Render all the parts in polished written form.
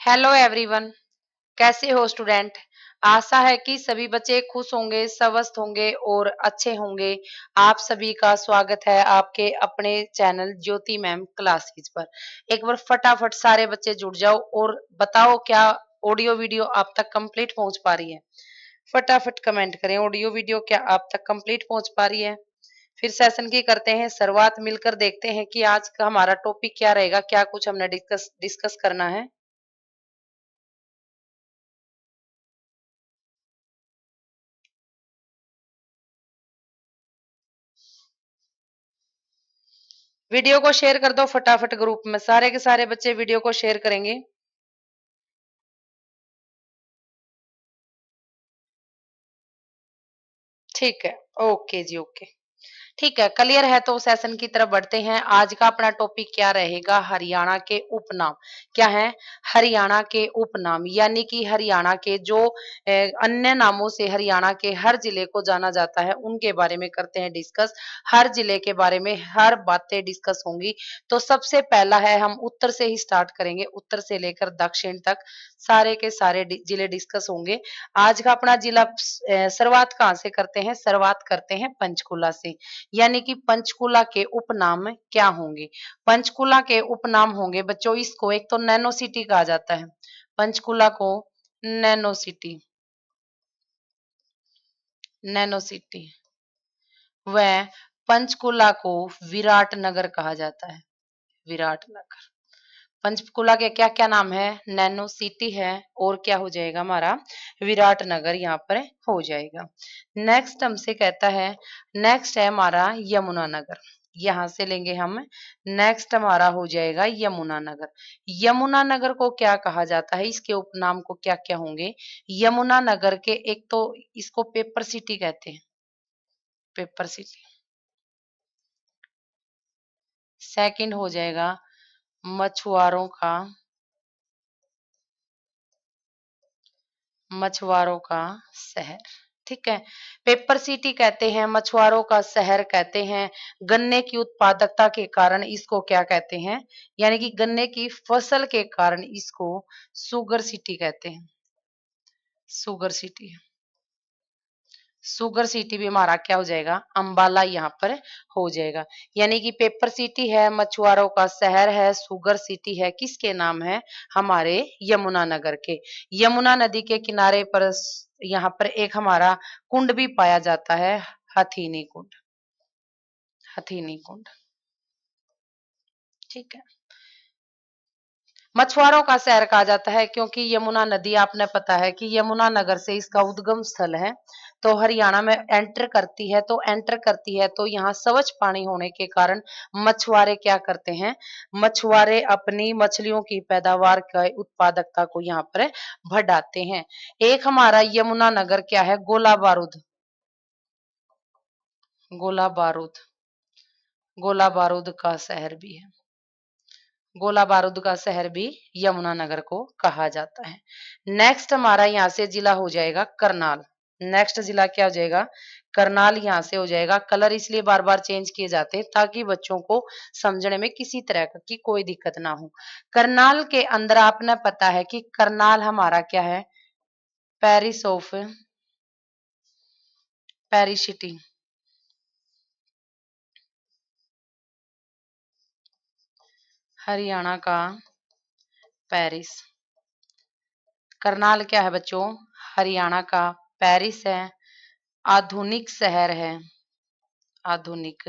Hello everyone. कैसे हो student. आशा है कि सभी बच्चे खुश होंगे, स्वस्थ होंगे और अच्छे होंगे। आप सभी का स्वागत है आपके अपने चैनल ज्योति मैम क्लासेस पर। एक बार फटाफट सारे बच्चे जुड़ जाओ और बताओ क्या ऑडियो वीडियो आप तक कंप्लीट पहुंच पा रही है। फटाफट कमेंट करें, ऑडियो वीडियो क्या आप तक कंप्लीट पहुंच पा रही है। फिर सेशन की करते हैं शुरुआत, मिलकर देखते हैं कि आज का हमारा टॉपिक क्या रहेगा, क्या कुछ हमने डिस्कस करना है। वीडियो को शेयर कर दो फटाफट ग्रुप में, सारे के सारे बच्चे वीडियो को शेयर करेंगे। ठीक है, ओके जी, ओके। ठीक है, क्लियर है तो सेशन की तरफ बढ़ते हैं। आज का अपना टॉपिक क्या रहेगा, हरियाणा के उपनाम। क्या है? हरियाणा के उपनाम, यानी कि हरियाणा के जो अन्य नामों से हरियाणा के हर जिले को जाना जाता है उनके बारे में करते हैं डिस्कस। हर जिले के बारे में हर बातें डिस्कस होंगी। तो सबसे पहला है, हम उत्तर से ही स्टार्ट करेंगे, उत्तर से लेकर दक्षिण तक सारे के सारे जिले डिस्कस होंगे। आज का अपना जिला शुरुआत कहाँ से करते हैं? शुरुआत करते हैं पंचकुला से। यानी कि पंचकुला के उपनाम क्या होंगे? पंचकुला के उपनाम होंगे बच्चों, इसको एक तो नैनो सिटी कहा जाता है। पंचकुला को नैनो सिटी, नैनो सिटी। व पंचकुला को विराट नगर कहा जाता है, विराट नगर। पंचकुला के क्या क्या नाम है? नैनो सिटी है और क्या हो जाएगा हमारा? विराट नगर यहाँ पर हो जाएगा। नेक्स्ट हमसे कहता है, नेक्स्ट है हमारा यमुना नगर। यहां से लेंगे हम। नेक्स्ट हमारा हो जाएगा यमुना नगर। यमुना नगर को क्या कहा जाता है? इसके उपनाम को क्या क्या होंगे? यमुना नगर के एक तो इसको पेपर सिटी कहते हैं, पेपर सिटी। सेकंड हो जाएगा मछुआरों का, मछुआरों का शहर। ठीक है, पेपर सिटी कहते हैं, मछुआरों का शहर कहते हैं। गन्ने की उत्पादकता के कारण इसको क्या कहते हैं? यानी कि गन्ने की फसल के कारण इसको सुगर सिटी कहते हैं, सुगर सिटी। सुगर सिटी भी हमारा क्या हो जाएगा? अंबाला यहाँ पर हो जाएगा। यानी कि पेपर सिटी है, मछुआरों का शहर है, सुगर सिटी है, किसके नाम है? हमारे यमुना नगर के। यमुना नदी के किनारे पर यहाँ पर एक हमारा कुंड भी पाया जाता है, हथीनी कुंड, हथीनी कुंड। ठीक है, मछुआरों का शहर कहा जाता है क्योंकि यमुना नदी, आपने पता है कि यमुना नगर से इसका उद्गम स्थल है। तो हरियाणा में एंटर करती है, तो एंटर करती है तो यहाँ स्वच्छ पानी होने के कारण मछुआरे क्या करते हैं? मछुआरे अपनी मछलियों की पैदावार का उत्पादकता को यहाँ पर बढ़ाते हैं। एक हमारा यमुना नगर क्या है? गोला बारूद, गोला बारूद, गोला बारूद का शहर भी है। गोला बारूद का शहर भी यमुना नगर को कहा जाता है। नेक्स्ट हमारा यहाँ से जिला हो जाएगा करनाल। नेक्स्ट जिला क्या हो जाएगा? करनाल यहाँ से हो जाएगा। कलर इसलिए बार बार चेंज किए जाते हैं ताकि बच्चों को समझने में किसी तरह की कोई दिक्कत ना हो। करनाल के अंदर आपने पता है कि करनाल हमारा क्या है? Paris of, Paris city. Haryana का पेरिस। करनाल क्या है बच्चों? हरियाणा का पेरिस है, आधुनिक शहर है, आधुनिक,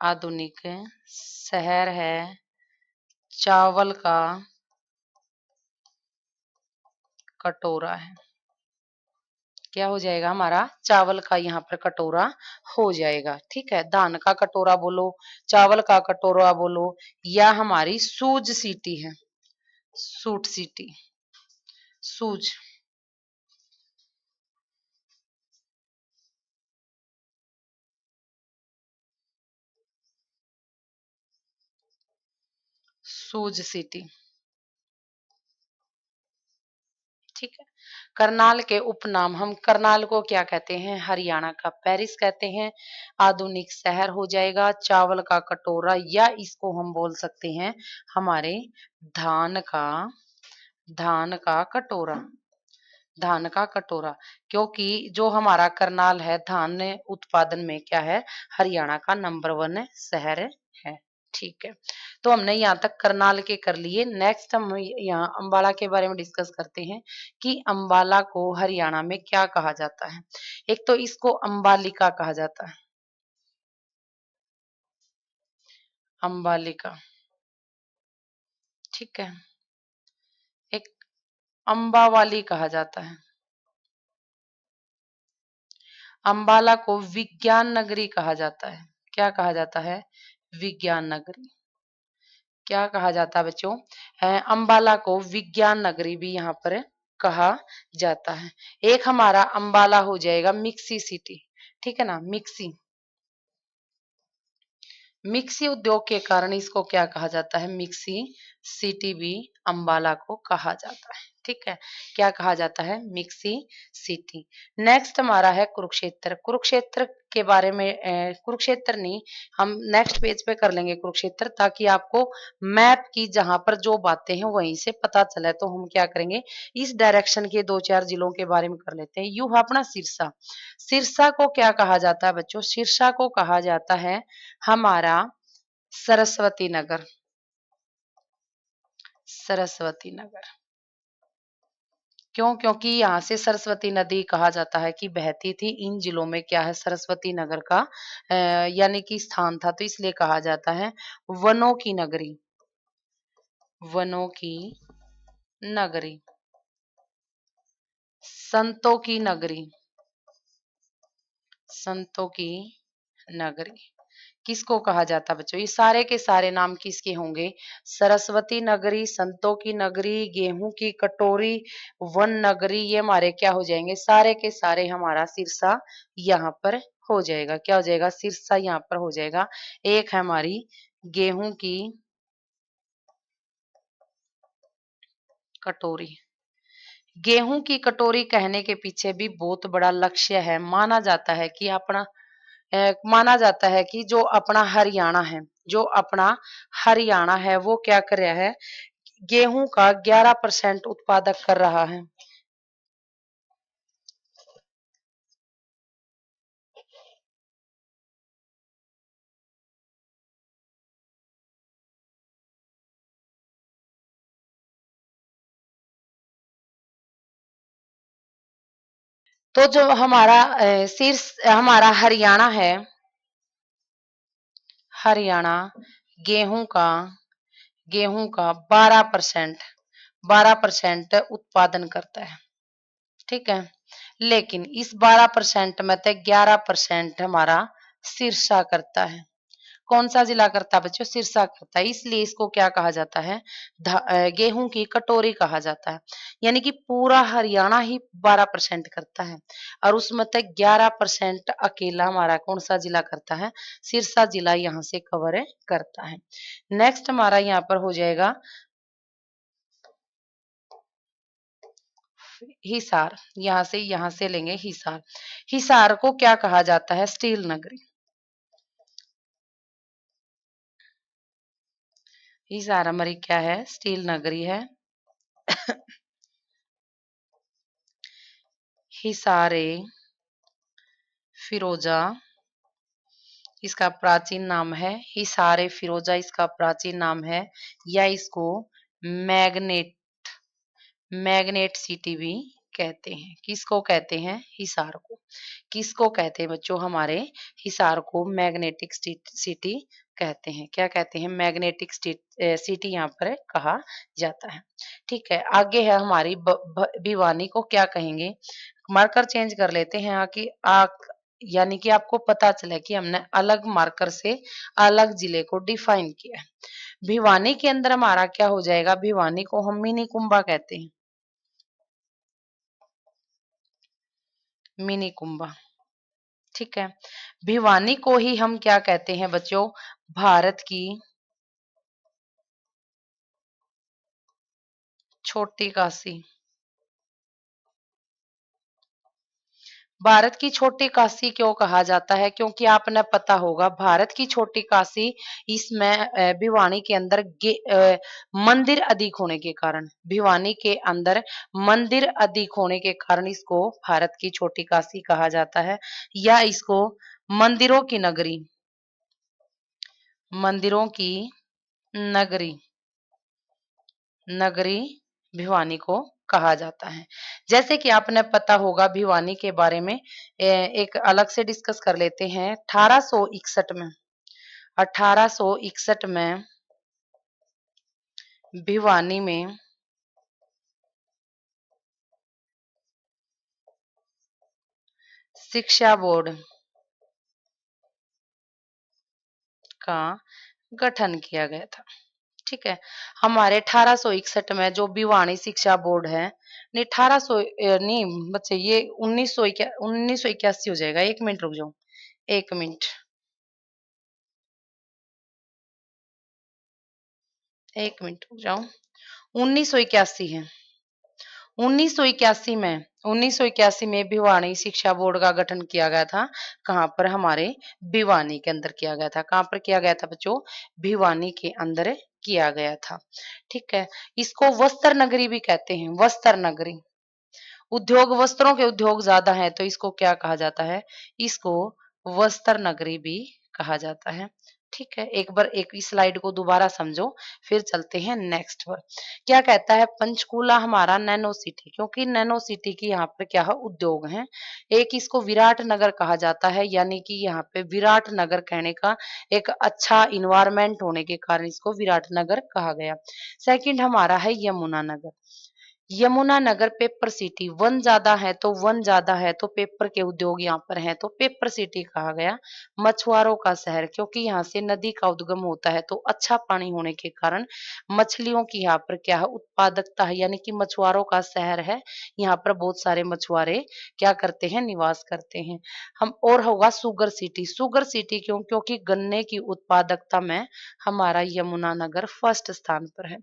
आधुनिक शहर है, चावल का कटोरा है। क्या हो जाएगा हमारा? चावल का यहाँ पर कटोरा हो जाएगा। ठीक है, धान का कटोरा बोलो, चावल का कटोरा बोलो, या हमारी सूज सिटी है, सूट सिटी, सूज, सूज सिटी। ठीक है, करनाल के उपनाम, हम करनाल को क्या कहते हैं? हरियाणा का पेरिस कहते हैं। आधुनिक शहर हो जाएगा, चावल का कटोरा, या इसको हम बोल सकते हैं हमारे धान का धान का कटोरा, धान का कटोरा, क्योंकि जो हमारा करनाल है धान उत्पादन में क्या है, हरियाणा का नंबर 1 शहर है। ठीक है, तो हमने यहाँ तक करनाल के कर लिए। नेक्स्ट हम यहाँ अंबाला के बारे में डिस्कस करते हैं कि अंबाला को हरियाणा में क्या कहा जाता है। एक तो इसको अंबालिका कहा जाता है, अंबालिका। ठीक है, एक अंबावाली कहा जाता है। अंबाला को विज्ञान नगरी कहा जाता है। क्या कहा जाता है, विज्ञान नगरी। क्या कहा जाता है बच्चों, अंबाला को विज्ञान नगरी भी यहाँ पर कहा जाता है। एक हमारा अंबाला हो जाएगा मिक्सी सिटी। ठीक है ना, मिक्सी, मिक्सी उद्योग के कारण इसको क्या कहा जाता है, मिक्सी सिटी भी अंबाला को कहा जाता है। ठीक है, क्या कहा जाता है, मिक्सी सिटी। नेक्स्ट हमारा है कुरुक्षेत्र। कुरुक्षेत्र के बारे में कुरुक्षेत्र नहीं, हम नेक्स्ट पेज पे कर लेंगे कुरुक्षेत्र, ताकि आपको मैप की जहां पर जो बातें हैं वहीं से पता चले। तो हम क्या करेंगे, इस डायरेक्शन के 2-4 जिलों के बारे में कर लेते हैं। यू है अपना सिरसा। सिरसा को क्या कहा जाता है बच्चों, सिरसा को कहा जाता है हमारा सरस्वती नगर, सरस्वती नगर। क्यों, क्योंकि यहाँ से सरस्वती नदी कहा जाता है कि बहती थी। इन जिलों में क्या है, सरस्वती नगर का यानी कि स्थान था, तो इसलिए कहा जाता है वनों की नगरी, वनों की नगरी, संतों की नगरी, संतों की नगरी किसको कहा जाता है बच्चों, ये सारे के सारे नाम किसके होंगे, सरस्वती नगरी, संतों की नगरी, गेहूं की कटोरी, वन नगरी, ये हमारे क्या हो जाएंगे, सारे के सारे हमारा सिरसा यहाँ पर हो जाएगा। क्या हो जाएगा, सिरसा यहाँ पर हो जाएगा। एक है हमारी गेहूं की कटोरी। गेहूं की कटोरी कहने के पीछे भी बहुत बड़ा लक्ष्य है। माना जाता है कि अपना माना जाता है कि जो अपना हरियाणा है, जो अपना हरियाणा है वो क्या कर रहा है, गेहूं का 11% उत्पादक कर रहा है। तो जो हमारा शीर्ष हमारा हरियाणा है, हरियाणा गेहूं का गेहूं का 12% 12% उत्पादन करता है। ठीक है, लेकिन इस 12% में से 11% हमारा सिरसा करता है। कौन सा जिला करता है बच्चों, सिरसा करता है। इसलिए इसको क्या कहा जाता है, गेहूं की कटोरी कहा जाता है। यानी कि पूरा हरियाणा ही 12% करता है, और उसमें से 11% अकेला हमारा कौन सा जिला करता है, सिरसा जिला यहाँ से कवर करता है। नेक्स्ट हमारा यहाँ पर हो जाएगा हिसार। यहाँ से लेंगे हिसार। हिसार को क्या कहा जाता है, स्टील नगरी। हिसार हमारी क्या है, स्टील नगरी है। हिसारे फिरोजा इसका प्राचीन नाम है, हिसारे फिरोजा इसका प्राचीन नाम है, या इसको मैग्नेट मैग्नेट सिटी भी कहते हैं। किसको कहते हैं, हिसार को। किसको कहते हैं बच्चों, हमारे हिसार को मैग्नेटिक सिटी कहते हैं। क्या कहते हैं, मैग्नेटिक सिटी यहाँ पर कहा जाता है। ठीक है, आगे है हमारी भिवानी को क्या कहेंगे, मार्कर चेंज कर लेते हैं आके यानी कि आपको पता चले कि हमने अलग मार्कर से अलग जिले को डिफाइन किया है। भिवानी के अंदर हमारा क्या हो जाएगा, भिवानी को हम मिनी कुंभा कहते हैं, मिनी कुंभा। ठीक है, भिवानी को ही हम क्या कहते हैं बच्चों, भारत की छोटी काशी। भारत की छोटी काशी क्यों कहा जाता है? क्योंकि आपने पता होगा भारत की छोटी काशी इसमें भिवानी के अंदर मंदिर अधिक होने के कारण, भिवानी के अंदर मंदिर अधिक होने के कारण इसको भारत की छोटी काशी कहा जाता है, या इसको मंदिरों की नगरी, मंदिरों की नगरी, नगरी भिवानी को कहा जाता है। जैसे कि आपने पता होगा भिवानी के बारे में एक अलग से डिस्कस कर लेते हैं। 1861 में, 1861 में भिवानी में शिक्षा बोर्ड का गठन किया गया था। ठीक है, हमारे 1861 में जो भिवानी शिक्षा बोर्ड है, नहीं 1800 नहीं बच्चे, ये 1981 हो जाएगा। एक मिनट रुक जाओ, एक मिनट, एक मिनट रुक जाओ। 1981 है, 1981 में, 1981 में भिवानी शिक्षा बोर्ड का गठन किया गया था। कहाँ पर? हमारे भिवानी के अंदर किया गया था। कहाँ पर किया गया था बच्चों? भिवानी के अंदर किया गया था। ठीक है, इसको वस्त्र नगरी भी कहते हैं, वस्त्र नगरी। उद्योग, वस्त्रों के उद्योग ज्यादा है तो इसको क्या कहा जाता है? इसको वस्त्र नगरी भी कहा जाता है। ठीक है, एक बार एक इस स्लाइड को दोबारा समझो, फिर चलते हैं नेक्स्ट पर। क्या कहता है? पंचकूला हमारा नैनो सिटी, क्योंकि नैनो सिटी की यहाँ पर क्या है? उद्योग है। एक इसको विराट नगर कहा जाता है, यानी कि यहाँ पे विराट नगर कहने का एक अच्छा इन्वायरमेंट होने के कारण इसको विराट नगर कहा गया। सेकंड हमारा है Yamuna Nagar. Yamunanagar paper city, one ज्यादा है तो वन ज्यादा है तो पेपर के उद्योग यहाँ पर हैं तो पेपर सिटी कहा गया। मछुआरों का शहर, क्योंकि यहाँ से नदी का उद्गम होता है तो अच्छा पानी होने के कारण मछलियों की यहाँ पर क्या है? उत्पादकता है, यानी कि मछुआरों का शहर है। यहाँ पर बहुत सारे मछुआरे क्या करते हैं? निवास करते हैं। हम और होगा सुगर सिटी, सुगर सिटी क्यों? क्योंकि गन्ने की उत्पादकता में हमारा यमुनानगर फर्स्ट स्थान पर है।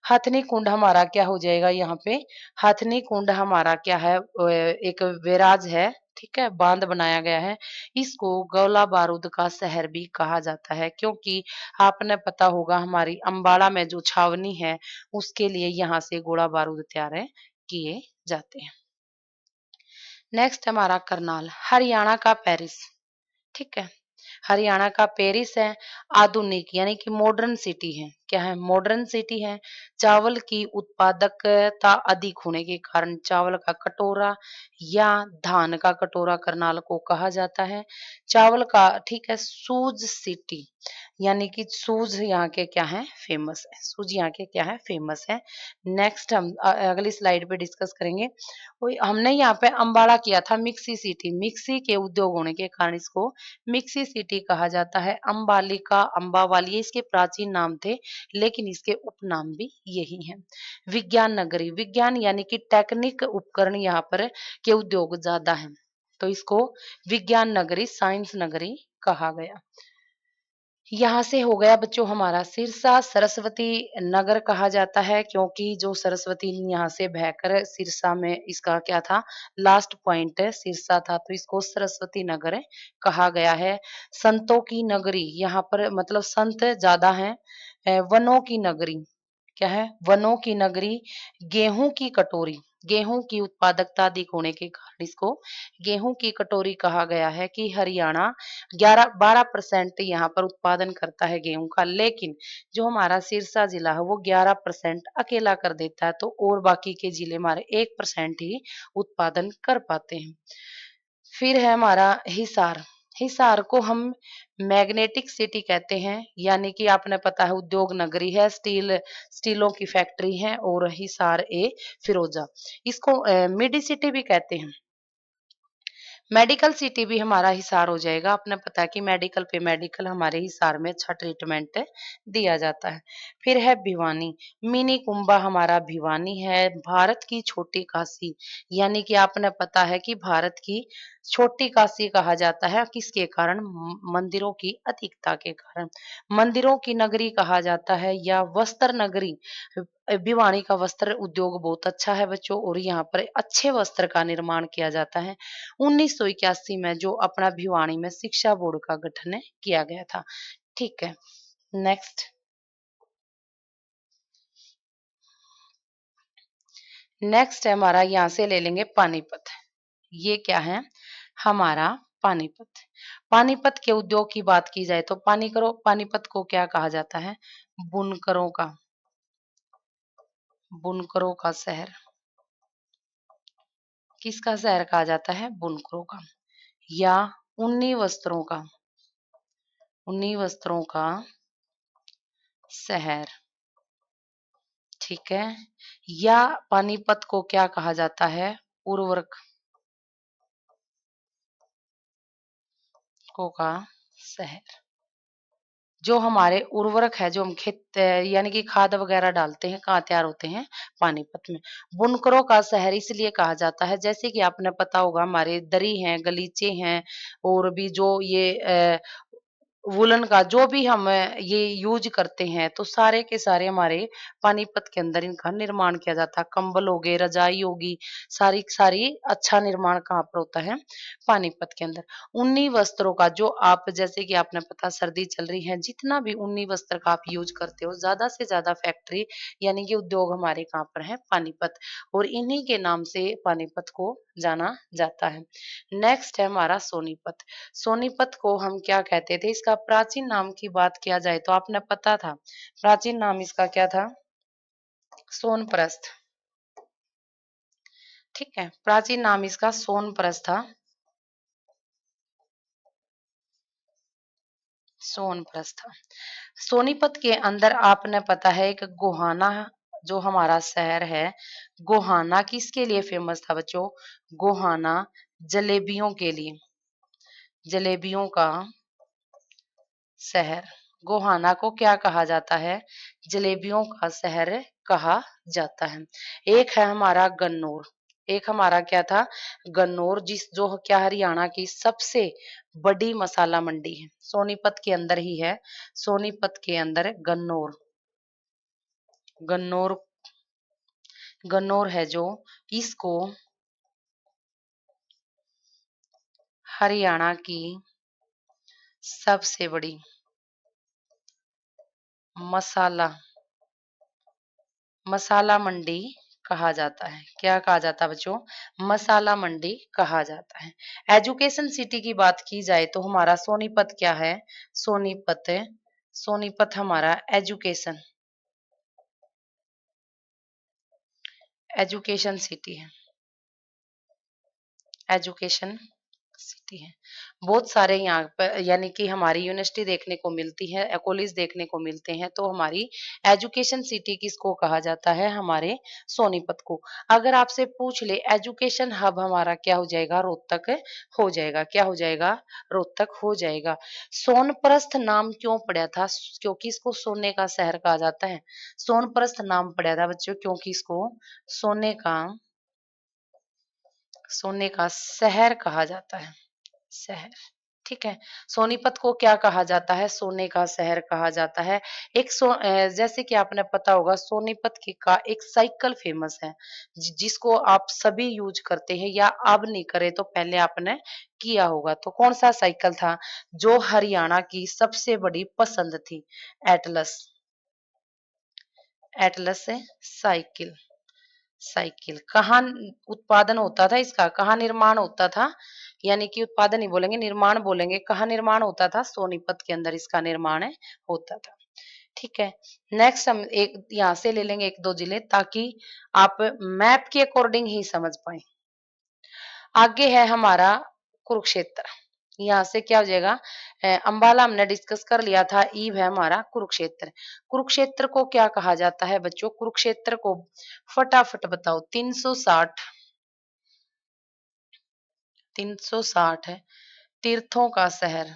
हथनी कुंड हमारा क्या हो जाएगा यहाँ पे? हथनी कुंड हमारा क्या है? एक बैराज है, ठीक है, बांध बनाया गया है। इसको गोला बारूद का शहर भी कहा जाता है, क्योंकि आपने पता होगा हमारी अंबाला में जो छावनी है उसके लिए यहाँ से गोला बारूद तैयार किए जाते हैं। नेक्स्ट हमारा करनाल, हरियाणा का पेरिस। ठीक है, हरियाणा का पेरिस है। आधुनिक यानी कि मॉडर्न सिटी है। क्या है? मॉडर्न सिटी है। चावल की उत्पादकता अधिक होने के कारण चावल का कटोरा या धान का कटोरा करनाल को कहा जाता है। चावल का, ठीक है, सूज सिटी, यानी कि सूज यहाँ के क्या है? फेमस है। सूज यहाँ के क्या है? फेमस है। नेक्स्ट हम अगली स्लाइड पे डिस्कस करेंगे। हमने यहाँ पे अंबाला किया था मिक्सी सिटी, मिक्सी के उद्योग होने के कारण इसको मिक्सी सिटी कहा जाता है। अंबालिका, अंबावाली, ये इसके प्राचीन नाम थे, लेकिन इसके उपनाम भी यही हैं। विज्ञान नगरी, विज्ञान यानी कि टेक्निक उपकरण यहाँ पर के उद्योग ज्यादा हैं, तो इसको विज्ञान नगरी, साइंस नगरी कहा गया। यहाँ से हो गया बच्चों हमारा सिरसा, सरस्वती नगर कहा जाता है, क्योंकि जो सरस्वती यहाँ से बहकर सिरसा में, इसका क्या था? लास्ट पॉइंट सिरसा था, तो इसको सरस्वती नगर कहा गया है। संतों की नगरी, यहाँ पर मतलब संत ज्यादा हैं। वनों की नगरी, क्या है? वनों की नगरी। गेहूं की कटोरी, गेहूं की उत्पादकता अधिक होने के कारण इसको गेहूं की कटोरी कहा गया है। कि हरियाणा 12% यहाँ पर उत्पादन करता है गेहूं का, लेकिन जो हमारा सिरसा जिला है वो 11% अकेला कर देता है, तो और बाकी के जिले हमारे 1% ही उत्पादन कर पाते हैं। फिर है हमारा हिसार। हिसार को हम मैग्नेटिक सिटी कहते हैं, यानी कि आपने पता है उद्योग नगरी है, स्टीलों की फैक्ट्री है। और हिसार फिरोजा, इसको मिडी सिटी भी कहते हैं। मेडिकल सिटी भी हमारा हिसार हो जाएगा। आपने पता है कि मेडिकल पे मेडिकल हमारे हिसार में अच्छा ट्रीटमेंट दिया जाता है। फिर है भिवानी, मिनी कुंभा हमारा भिवानी है। भारत की छोटी काशी, यानी कि आपने पता है कि भारत की छोटी काशी कहा जाता है किसके कारण? मंदिरों की अधिकता के कारण। मंदिरों की नगरी कहा जाता है या वस्त्र नगरी। भिवानी का वस्त्र उद्योग बहुत अच्छा है बच्चों, और यहाँ पर अच्छे वस्त्र का निर्माण किया जाता है। 1981 में जो अपना भिवानी में शिक्षा बोर्ड का गठन किया गया था। ठीक है, नेक्स्ट। नेक्स्ट है हमारा, यहाँ से ले लेंगे पानीपत। ये क्या है? हमारा पानीपत। पानीपत के उद्योग की बात की जाए तो पानीपत को क्या कहा जाता है? बुनकरों का, बुनकरों का शहर। किसका शहर कहा जाता है? बुनकरों का। या ऊनी वस्त्रों का, ऊनी वस्त्रों का शहर। ठीक है। या पानीपत को क्या कहा जाता है? उर्वरक को का शहर। जो हमारे उर्वरक है, जो हम खेत यानी कि खाद वगैरह डालते हैं, कहाँ तैयार होते हैं? पानीपत में। बुनकरों का शहर इसलिए कहा जाता है, जैसे कि आपने पता होगा हमारे दरी हैं, गलीचे हैं, और भी जो ये वूलन का जो भी हम ये यूज करते हैं, तो सारे के सारे हमारे पानीपत के अंदर इनका निर्माण किया जाता है। कंबल हो गए, रजाई होगी, सारी सारी अच्छा निर्माण कहाँ पर होता है? पानीपत के अंदर। ऊनी वस्त्रों का, जो आप जैसे कि आपने पता सर्दी चल रही है, जितना भी ऊनी वस्त्र का आप यूज करते हो, ज्यादा से ज्यादा फैक्ट्री यानी कि उद्योग हमारे कहाँ पर है? पानीपत। और इन्हीं के नाम से पानीपत को जाना जाता है। नेक्स्ट है हमारा सोनीपत। सोनीपत को हम क्या कहते थे? इसका प्राचीन नाम की बात किया जाए तो आपने पता था, प्राचीन नाम इसका क्या था? सोनप्रस्थ। ठीक है, प्राचीन नाम इसका सोनप्रस्थ था। सोनप्रस्थ था। सोनीपत के अंदर आपने पता है एक गोहाना, जो हमारा शहर है, गोहाना किसके लिए फेमस था बच्चों? गोहाना जलेबियों के लिए, जलेबियों का शहर। गोहाना को क्या कहा जाता है? जलेबियों का शहर कहा जाता है। एक है हमारा गन्नौर। एक हमारा क्या था? गन्नौर, जिस जो क्या हरियाणा की सबसे बड़ी मसाला मंडी है, सोनीपत के अंदर ही है। सोनीपत के अंदर गन्नौर, गन्नौर, गन्नौर है जो, इसको हरियाणा की सबसे बड़ी मसाला मसाला मंडी कहा जाता है। क्या कहा जाता है बच्चों? मसाला मंडी कहा जाता है। एजुकेशन सिटी की बात की जाए तो हमारा सोनीपत क्या है? सोनीपत, सोनीपत हमारा एजुकेशन, एजुकेशन सिटी है, एजुकेशन सिटी है। बहुत सारे यहाँ पर यानी कि हमारी यूनिवर्सिटी देखने को मिलती है, कॉलेज देखने को मिलते हैं, तो हमारी एजुकेशन सिटी किसको कहा जाता है? हमारे सोनीपत को। अगर आपसे पूछ ले एजुकेशन हब हमारा क्या हो जाएगा? रोहतक हो जाएगा। क्या हो जाएगा? रोहतक हो जाएगा। सोनप्रस्थ नाम क्यों पड़ा था? क्योंकि इसको सोने का शहर कहा जाता है। सोनप्रस्थ नाम पड़ा था बच्चों क्योंकि इसको सोने का, सोने का शहर कहा जाता है, शहर। ठीक है। सोनीपत को क्या कहा जाता है? सोने का शहर कहा जाता है। जैसे कि आपने पता होगा सोनीपत की का एक साइकिल फेमस है, जिसको आप सभी यूज करते हैं, या अब नहीं करे तो पहले आपने किया होगा। तो कौन सा साइकिल था जो हरियाणा की सबसे बड़ी पसंद थी? Atlas, Atlas cycle. साइकिल कहाँ उत्पादन होता था इसका? कहाँ निर्माण होता था? यानी कि उत्पादन नहीं बोलेंगे, निर्माण बोलेंगे। कहाँ निर्माण होता था? सोनीपत के अंदर इसका निर्माण होता था। ठीक है। नेक्स्ट हम एक यहाँ से ले लेंगे एक दो जिले, ताकि आप मैप के अकॉर्डिंग ही समझ पाए। आगे है हमारा कुरुक्षेत्र। यहाँ से क्या हो जाएगा? अंबाला हमने डिस्कस कर लिया था। ईव है हमारा कुरुक्षेत्र। कुरुक्षेत्र को क्या कहा जाता है बच्चों? कुरुक्षेत्र को फटाफट बताओ। 360, 360 है। तीर्थों का शहर,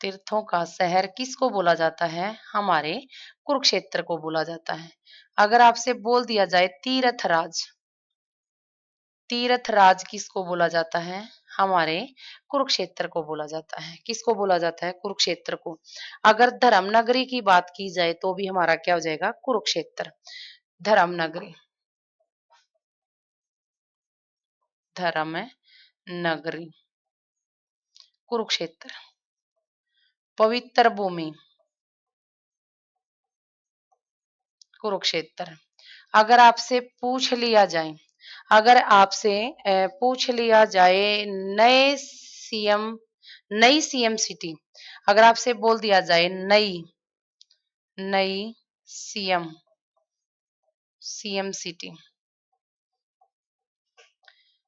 तीर्थों का शहर किसको बोला जाता है? हमारे कुरुक्षेत्र को बोला जाता है। अगर आपसे बोल दिया जाए तीर्थराज, तीर्थ राज किसको बोला जाता है? हमारे कुरुक्षेत्र को बोला जाता है। किसको बोला जाता है? कुरुक्षेत्र को। अगर धर्म नगरी की बात की जाए तो भी हमारा क्या हो जाएगा? कुरुक्षेत्र। धर्म नगरी, धर्म नगरी, कुरुक्षेत्र। पवित्र भूमि, कुरुक्षेत्र। अगर आपसे पूछ लिया जाए, अगर आपसे पूछ लिया जाए नए सीएम, नई सीएम सिटी, अगर आपसे बोल दिया जाए नई, नई सीएम, सीएम सिटी,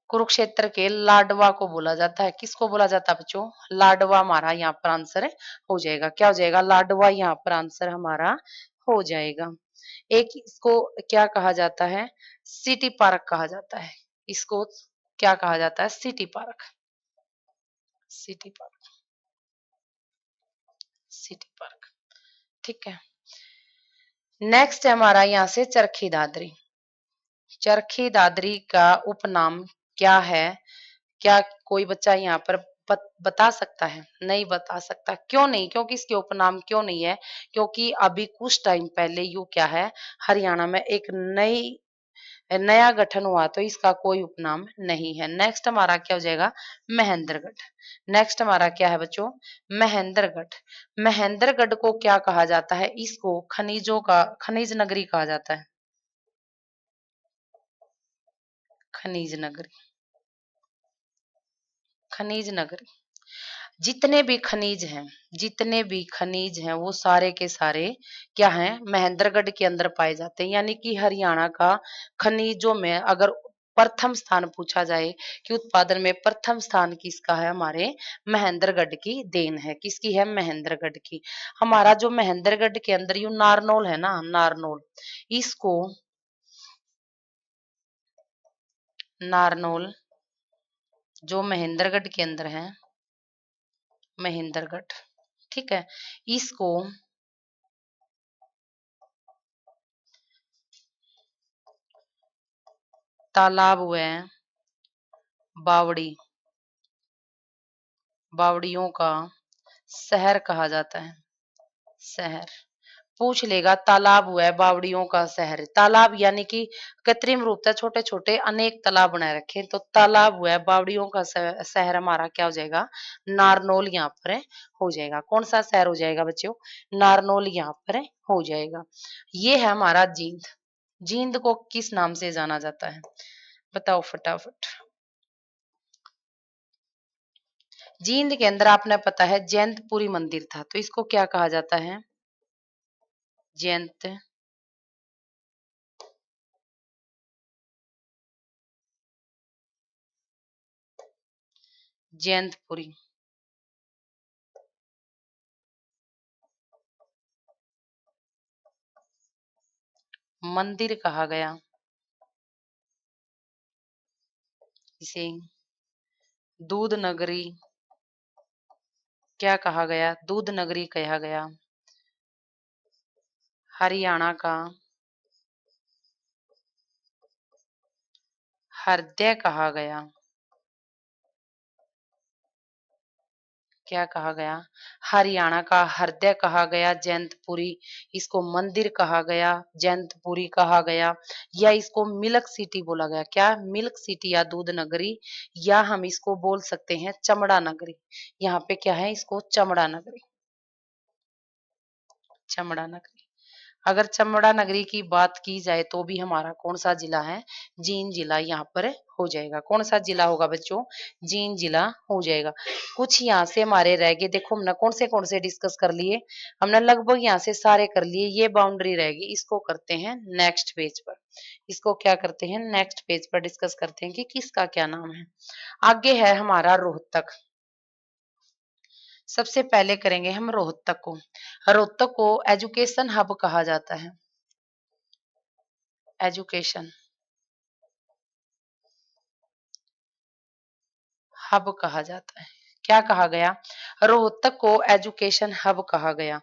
कुरुक्षेत्र के लाडवा को बोला जाता है। किसको बोला जाता है बच्चों? लाडवा हमारा यहाँ पर आंसर हो जाएगा। क्या हो जाएगा? लाडवा यहाँ पर आंसर हमारा हो जाएगा। एक इसको क्या कहा जाता है? सिटी पार्क कहा जाता है। इसको क्या कहा जाता है? City park, city park, city park. ठीक है। नेक्स्ट है हमारा यहाँ से चरखी दादरी। चरखी दादरी का उपनाम क्या है? क्या कोई बच्चा यहाँ पर बता सकता है? नहीं बता सकता। क्यों नहीं? क्योंकि इसके उपनाम क्यों नहीं है? क्योंकि अभी कुछ टाइम पहले यू क्या है, हरियाणा में एक नया गठन हुआ, तो इसका कोई उपनाम नहीं है। नेक्स्ट हमारा क्या हो जाएगा? महेंद्रगढ़। नेक्स्ट हमारा क्या है बच्चों? महेंद्रगढ़। महेंद्रगढ़ को क्या कहा जाता है? इसको खनिजों का खनिज नगरी कहा जाता है। खनिज नगरी, खनिज नगरी। जितने भी खनिज हैं, जितने भी खनिज हैं वो सारे के सारे क्या हैं? महेंद्रगढ़ के अंदर पाए जाते हैं। यानी कि हरियाणा का खनिजों में अगर प्रथम स्थान पूछा जाए कि उत्पादन में प्रथम स्थान किसका है? हमारे महेंद्रगढ़ की देन है। किसकी है? महेंद्रगढ़ की। हमारा जो महेंद्रगढ़ के अंदर यू नारनौल है ना, नारनौल, इसको नारनौल जो महेंद्रगढ़ के अंदर है, महेंद्रगढ़, ठीक है, इसको तालाब व बावड़ी, बावड़ियों का शहर कहा जाता है। शहर पूछ लेगा, तालाब हुआ है बावड़ियों का शहर। तालाब यानी कि कृत्रिम रूप से छोटे छोटे अनेक तालाब बनाए रखे, तो तालाब हुआ है बावड़ियों का शहर हमारा क्या हो जाएगा? नारनौल यहाँ पर हो जाएगा। कौन सा शहर हो जाएगा बच्चों? नारनौल यहाँ पर हो जाएगा। ये है हमारा जींद। जींद को किस नाम से जाना जाता है? बताओ फटाफट। जींद के अंदर आपने पता है जैंतपुरी मंदिर था, तो इसको क्या कहा जाता है? जैंत जैंतपुरी मंदिर कहा गया। इसे दूध नगरी क्या कहा गया? दूध नगरी कहा गया। हरियाणा का हृदय कहा गया। क्या कहा गया? हरियाणा का हृदय कहा गया जैंतपुरी। इसको मंदिर कहा गया, जैंतपुरी कहा गया, या इसको मिल्क सिटी बोला गया। क्या? मिल्क सिटी या दूध नगरी, या हम इसको बोल सकते हैं चमड़ा नगरी। यहाँ पे क्या है? इसको चमड़ा नगरी, चमड़ा नगरी। अगर चमड़ा नगरी की बात की जाए तो भी हमारा कौन सा जिला है? जींद जिला यहाँ पर हो जाएगा। कौन सा जिला होगा बच्चों? जींद जिला हो जाएगा। कुछ यहाँ से हमारे रह गए। देखो हमने कौन से डिस्कस कर लिए? हमने लगभग यहाँ से सारे कर लिए। ये बाउंड्री रहेगी, इसको करते हैं नेक्स्ट पेज पर। इसको क्या करते हैं? नेक्स्ट पेज पर डिस्कस करते हैं कि किसका क्या नाम है। आगे है हमारा रोहतक। सबसे पहले करेंगे हम रोहतक को। रोहतक को एजुकेशन हब कहा जाता है। एजुकेशन हब कहा जाता है। क्या कहा गया? रोहतक को एजुकेशन हब कहा गया।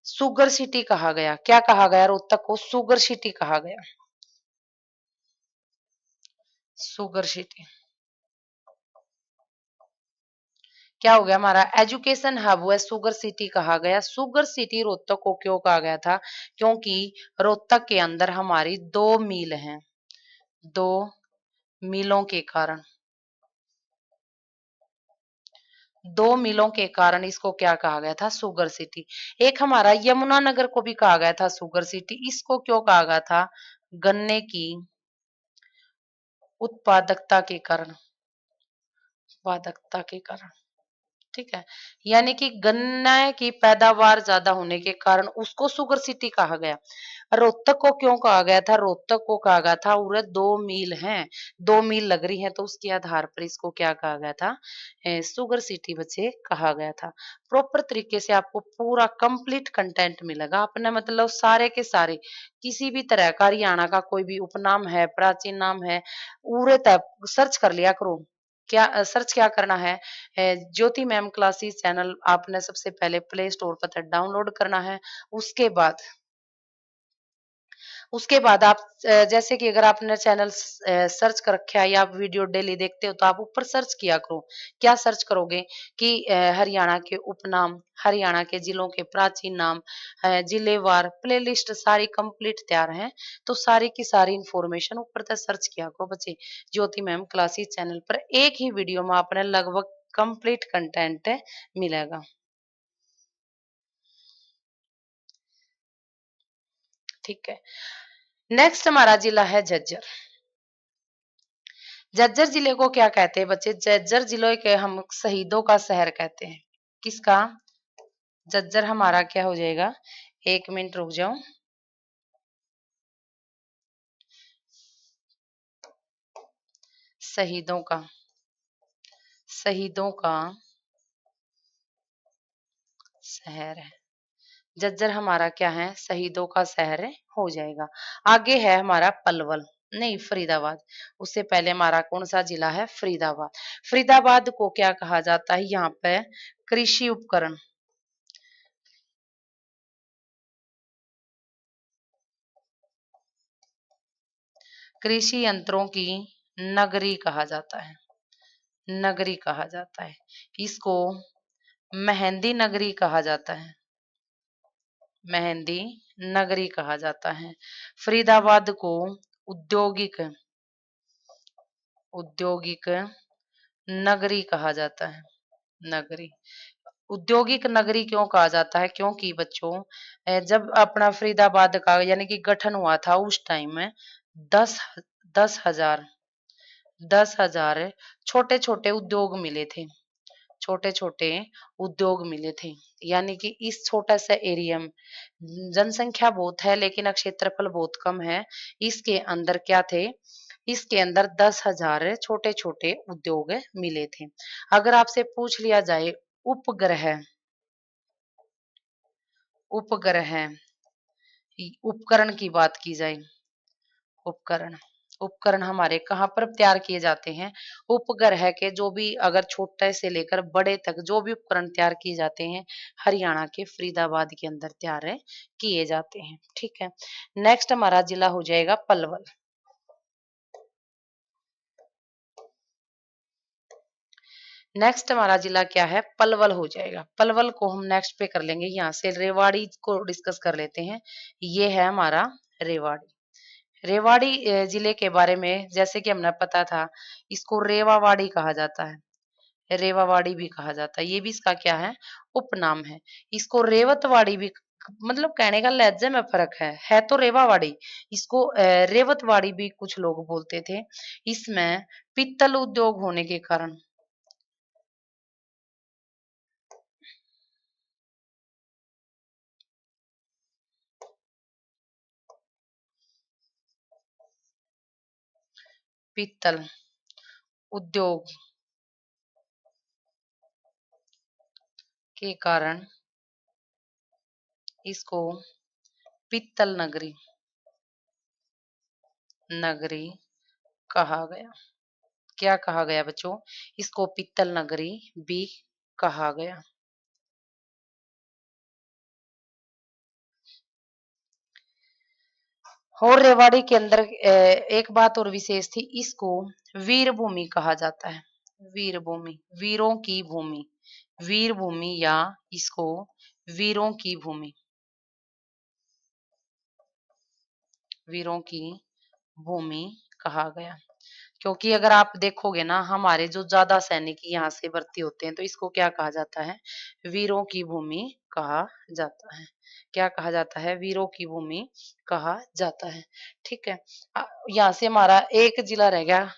सुगर सिटी कहा गया। क्या कहा गया? रोहतक को सुगर सिटी कहा गया। Sugar city. क्या हो गया हमारा? एजुकेशन हब व शुगर सिटी कहा गया। शुगर सिटी रोहतक को क्यों कहा गया था? क्योंकि रोहतक के अंदर हमारी 2 मील हैं। 2 मीलों के कारण, 2 मीलों के कारण इसको क्या कहा गया था? Sugar city. एक हमारा यमुनानगर को भी कहा गया था शुगर सिटी। इसको क्यों कहा गया था? गन्ने की उत्पादकता के कारण, उत्पादकता के कारण। ठीक है, यानी कि गन्ने की पैदावार ज्यादा होने के कारण उसको शुगर सिटी कहा गया। रोहतक को क्यों कहा गया था? रोहतक को कहा गया था उरे 2 मील हैं, 2 मील लग रही है, तो उसके आधार पर इसको क्या कहा गया था? शुगर सिटी बच्चे कहा गया था। प्रॉपर तरीके से आपको पूरा कंप्लीट कंटेंट मिलेगा। अपने मतलब सारे के सारे किसी भी तरह का हरियाणा का कोई भी उपनाम है, प्राचीन नाम है, उरे तक सर्च कर लिया करो। क्या सर्च क्या करना है? ज्योति मैम क्लासेस चैनल आपने सबसे पहले प्ले स्टोर पर डाउनलोड करना है। उसके बाद आप जैसे कि अगर आपने चैनल सर्च कर रखा है या आप वीडियो डेली देखते हो तो आप ऊपर सर्च किया करो। क्या सर्च करोगे कि हरियाणा के उपनाम, हरियाणा के जिलों के प्राचीन नाम, जिलेवार प्लेलिस्ट सारी कंप्लीट तैयार है। तो सारी की सारी इंफॉर्मेशन ऊपर तक सर्च किया करो बच्चे। ज्योति मैम क्लासेस चैनल पर एक ही वीडियो में आपने लगभग कंप्लीट कंटेंट मिलेगा। ठीक है, नेक्स्ट हमारा जिला है झज्जर। झज्जर जिले को क्या कहते हैं बच्चे? झज्जर जिले के हम शहीदों का शहर कहते हैं। किसका? झज्जर हमारा क्या हो जाएगा? 1 मिनट रुक जाओ। शहीदों का, शहीदों का शहर है। झज्जर हमारा क्या है? शहीदों का शहर हो जाएगा। आगे है हमारा पलवल, नहीं फरीदाबाद। उससे पहले हमारा कौन सा जिला है? फरीदाबाद। फरीदाबाद को क्या कहा जाता है? यहाँ पे कृषि उपकरण, कृषि यंत्रों की नगरी कहा जाता है। नगरी कहा जाता है। इसको मेहंदी नगरी कहा जाता है। मेहंदी नगरी कहा जाता है। फरीदाबाद को औद्योगिक, औद्योगिक नगरी कहा जाता है। नगरी, औद्योगिक नगरी क्यों कहा जाता है? क्योंकि बच्चों जब अपना फरीदाबाद का यानी कि गठन हुआ था उस टाइम में 10 10,000 10,000 छोटे छोटे उद्योग मिले थे। छोटे छोटे उद्योग मिले थे, यानी कि इस छोटा सा एरिया में जनसंख्या बहुत है लेकिन क्षेत्रफल बहुत कम है। इसके अंदर क्या थे? इसके अंदर 10,000 छोटे छोटे उद्योग मिले थे। अगर आपसे पूछ लिया जाए उपग्रह, उपग्रह उपकरण की बात की जाए, उपकरण, उपकरण हमारे कहाँ पर तैयार किए जाते हैं? उपग्रह के जो भी अगर छोटे से लेकर बड़े तक जो भी उपकरण तैयार किए जाते हैं हरियाणा के फरीदाबाद के अंदर तैयार किए जाते हैं। ठीक है, नेक्स्ट हमारा जिला हो जाएगा पलवल। नेक्स्ट हमारा जिला क्या है? पलवल हो जाएगा। पलवल को हम नेक्स्ट पे कर लेंगे। यहाँ से रेवाड़ी को डिस्कस कर लेते हैं। ये है हमारा रेवाड़ी। रेवाड़ी जिले के बारे में जैसे कि हमने पता था, इसको रेवावाड़ी कहा जाता है। रेवावाड़ी भी कहा जाता है, ये भी इसका क्या है? उपनाम है। इसको रेवतवाड़ी भी, मतलब कहने का लहजे में फर्क है तो रेवावाड़ी। इसको रेवतवाड़ी भी कुछ लोग बोलते थे। इसमें पीतल उद्योग होने के कारण, पीतल उद्योग के कारण इसको पीतल नगरी, नगरी कहा गया। क्या कहा गया बच्चों? इसको पीतल नगरी भी कहा गया। और रेवाड़ी के अंदर एक बात और विशेष थी, इसको वीर भूमि कहा जाता है। वीर भूमि, वीरों की भूमि, वीर भूमि या इसको वीरों की भूमि, वीरों की भूमि कहा गया। क्योंकि अगर आप देखोगे ना, हमारे जो ज्यादा सैनिक यहाँ से भर्ती होते हैं तो इसको क्या कहा जाता है, वीरों की भूमि कहा जाता है। क्या कहा जाता है, वीरों की भूमि कहा जाता है। ठीक है। यहाँ से हमारा एक जिला रह गया,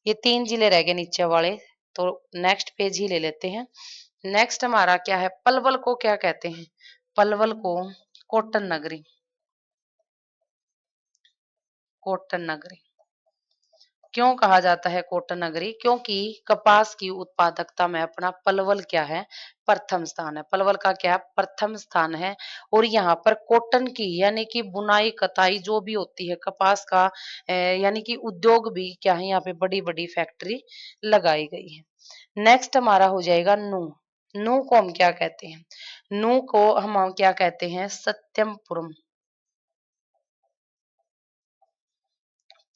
ये 3 जिले रह गए नीचे वाले, तो नेक्स्ट पेज ही ले लेते हैं। नेक्स्ट हमारा क्या है, पलवल को क्या कहते हैं, पलवल को कॉटन नगरी, कॉटन नगरी। क्यों कहा जाता है कॉटन नगरी, क्योंकि कपास की उत्पादकता में अपना पलवल क्या है, प्रथम स्थान है। पलवल का क्या प्रथम स्थान है। और यहाँ पर कॉटन की यानी कि बुनाई कताई जो भी होती है कपास का यानी कि उद्योग भी क्या है, यहाँ पे बड़ी बड़ी फैक्ट्री लगाई गई है। नेक्स्ट हमारा हो जाएगा नू। नू को हम क्या कहते हैं, नू को हम क्या कहते हैं, सत्यमपुरम,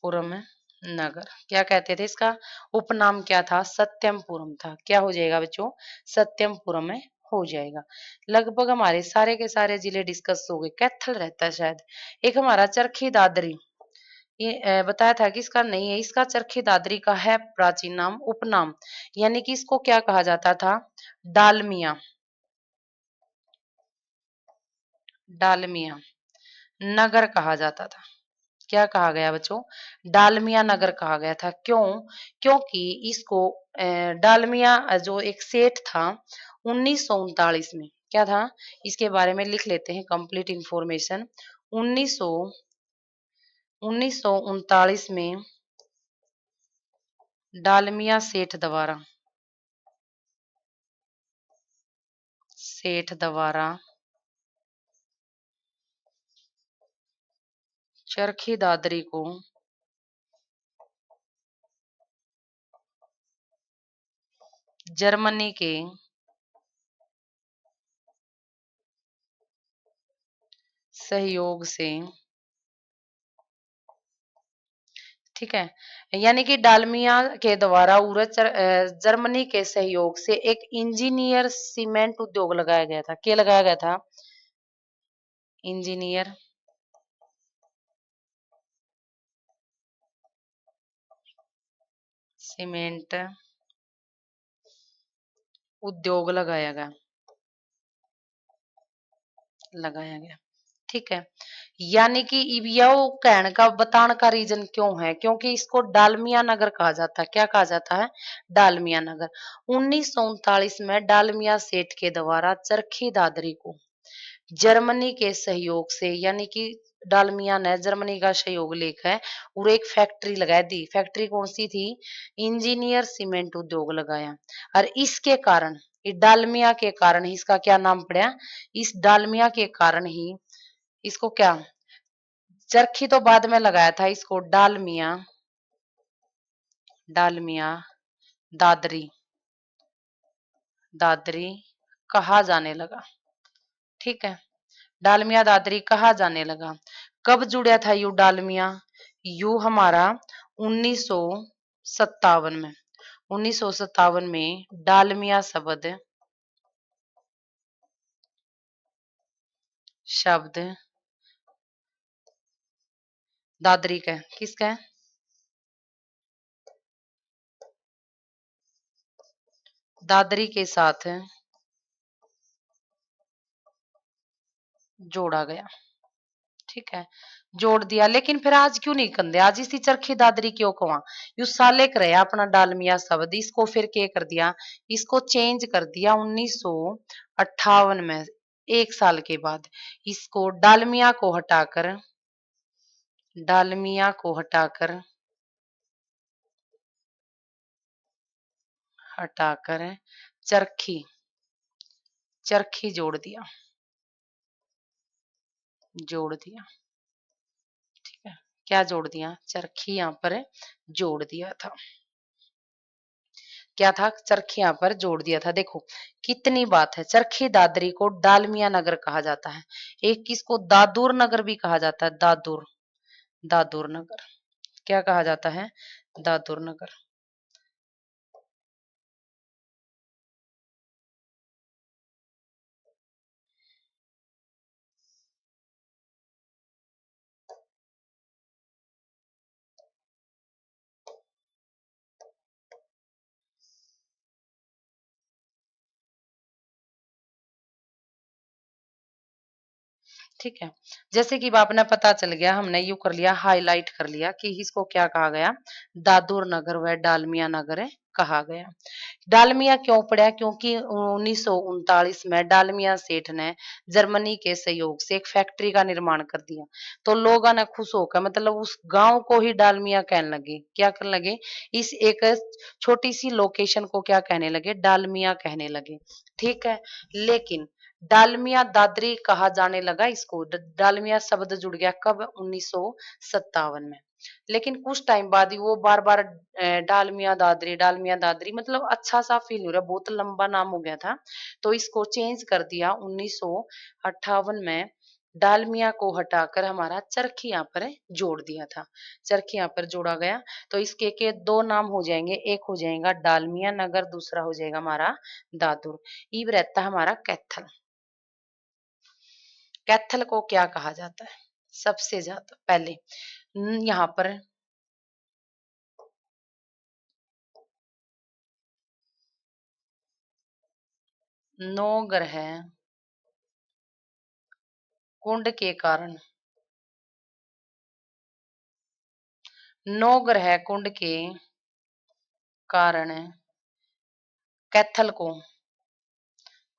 पुरम नगर। क्या कहते थे इसका उपनाम, क्या था, सत्यमपुरम था। क्या हो जाएगा बच्चों, सत्यमपुरम में हो जाएगा। लगभग हमारे सारे के सारे जिले डिस्कस हो गए। कैथल रहता है शायद। एक हमारा चरखी दादरी, ये बताया था कि इसका नहीं है, इसका चरखी दादरी का है प्राचीन नाम, उपनाम। यानी कि इसको क्या कहा जाता था, डालमिया, डालमिया नगर कहा जाता था। क्या कहा गया बच्चों, डालमिया नगर कहा गया था। क्यों, क्योंकि इसको डालमिया जो एक सेठ था 1939 में, क्या था, इसके बारे में लिख लेते हैं कंप्लीट इंफॉर्मेशन। 1939 में डालमिया सेठ द्वारा, सेठ द्वारा चरखी दादरी को जर्मनी के सहयोग से, ठीक है, यानी कि डालमिया के द्वारा जर्मनी के सहयोग से एक इंजीनियर सीमेंट उद्योग लगाया गया था। क्या लगाया गया था, इंजीनियर सीमेंट उद्योग लगाया गया, लगाया गया। ठीक है। यानी कि इबियाओ कहने का बताने का रीजन क्यों है, क्योंकि इसको डालमिया नगर कहा जाता है। क्या कहा जाता है, डालमिया नगर। 1939 में डालमिया सेठ के द्वारा चरखी दादरी को जर्मनी के सहयोग से, यानी कि डालमिया ने जर्मनी का सहयोग लेकर और एक फैक्ट्री लगा दी। फैक्ट्री कौन सी थी, इंजीनियर सीमेंट उद्योग लगाया। और इसके कारण, इस डालमिया के कारण ही इसका क्या नाम पड़ा, इस डालमिया के कारण ही इसको क्या, चरखी तो बाद में लगाया था, इसको डालमिया, डालमिया दादरी, दादरी कहा जाने लगा। ठीक है, डालमिया दादरी कहा जाने लगा। कब जुड़ा था यू डालमिया, यू हमारा 1957 में, 1957 में डालमिया शब्द, शब्द दादरी का किसका है, दादरी के साथ जोड़ा गया। ठीक है, जोड़ दिया। लेकिन फिर आज क्यों नहीं कंदे, आज इसी चरखी दादरी क्यों कवा, यू साले करे अपना डालमिया शब्द, इसको फिर क्या कर दिया, इसको चेंज कर दिया 1958 में, एक साल के बाद इसको डालमिया को हटाकर, डालमिया को हटाकर, हटाकर चरखी, चरखी जोड़ दिया, जोड़ दिया। ठीक है, क्या जोड़ दिया, चरखी यहाँ पर जोड़ दिया था। क्या था, चरखी यहाँ पर जोड़ दिया था। देखो कितनी बात है, चरखी दादरी को डालमिया नगर कहा जाता है। एक किसको दादुर नगर भी कहा जाता है, दादुर, दादुर नगर। क्या कहा जाता है? दादुर नगर। ठीक है, जैसे कि अब आपने पता चल गया, हमने यूं कर लिया, हाईलाइट कर लिया कि इसको क्या कहा गया, दादुर नगर व डालमिया नगर कहा गया। डालमिया क्यों पड़ा? क्योंकि 1939 में डालमिया सेठ ने जर्मनी के सहयोग से एक फैक्ट्री का निर्माण कर दिया। तो लोगों ने खुश होकर, मतलब उस गांव को ही डालमिया कहने लगे। क्या कहने लगे? इस एक छोटी सी लोकेशन को क्या कहने लगे? डालमिया कहने लगे। ठीक है, लेकिन डालमिया दादरी कहा जाने लगा इसको। डालमिया शब्द जुड़ गया कब? 1957 में। लेकिन कुछ टाइम बाद ही वो बार बार डालमिया दादरी, डालमिया दादरी, मतलब अच्छा सा फील हो रहा, बहुत लंबा नाम हो गया था, तो इसको चेंज कर दिया 1958 में। डालमिया को हटाकर हमारा चरखी यहाँ पर जोड़ दिया था। चरखी यहाँ पर जोड़ा गया, तो इसके के दो नाम हो जाएंगे, एक हो जाएगा डालमिया नगर, दूसरा हो जाएगा हमारा दादुर। इब रहता है हमारा कैथल। कैथल को क्या कहा जाता है? सबसे ज्यादा पहले यहाँ पर नौ ग्रह कुंड के कारण, नौ ग्रह कुंड के कारण कैथल को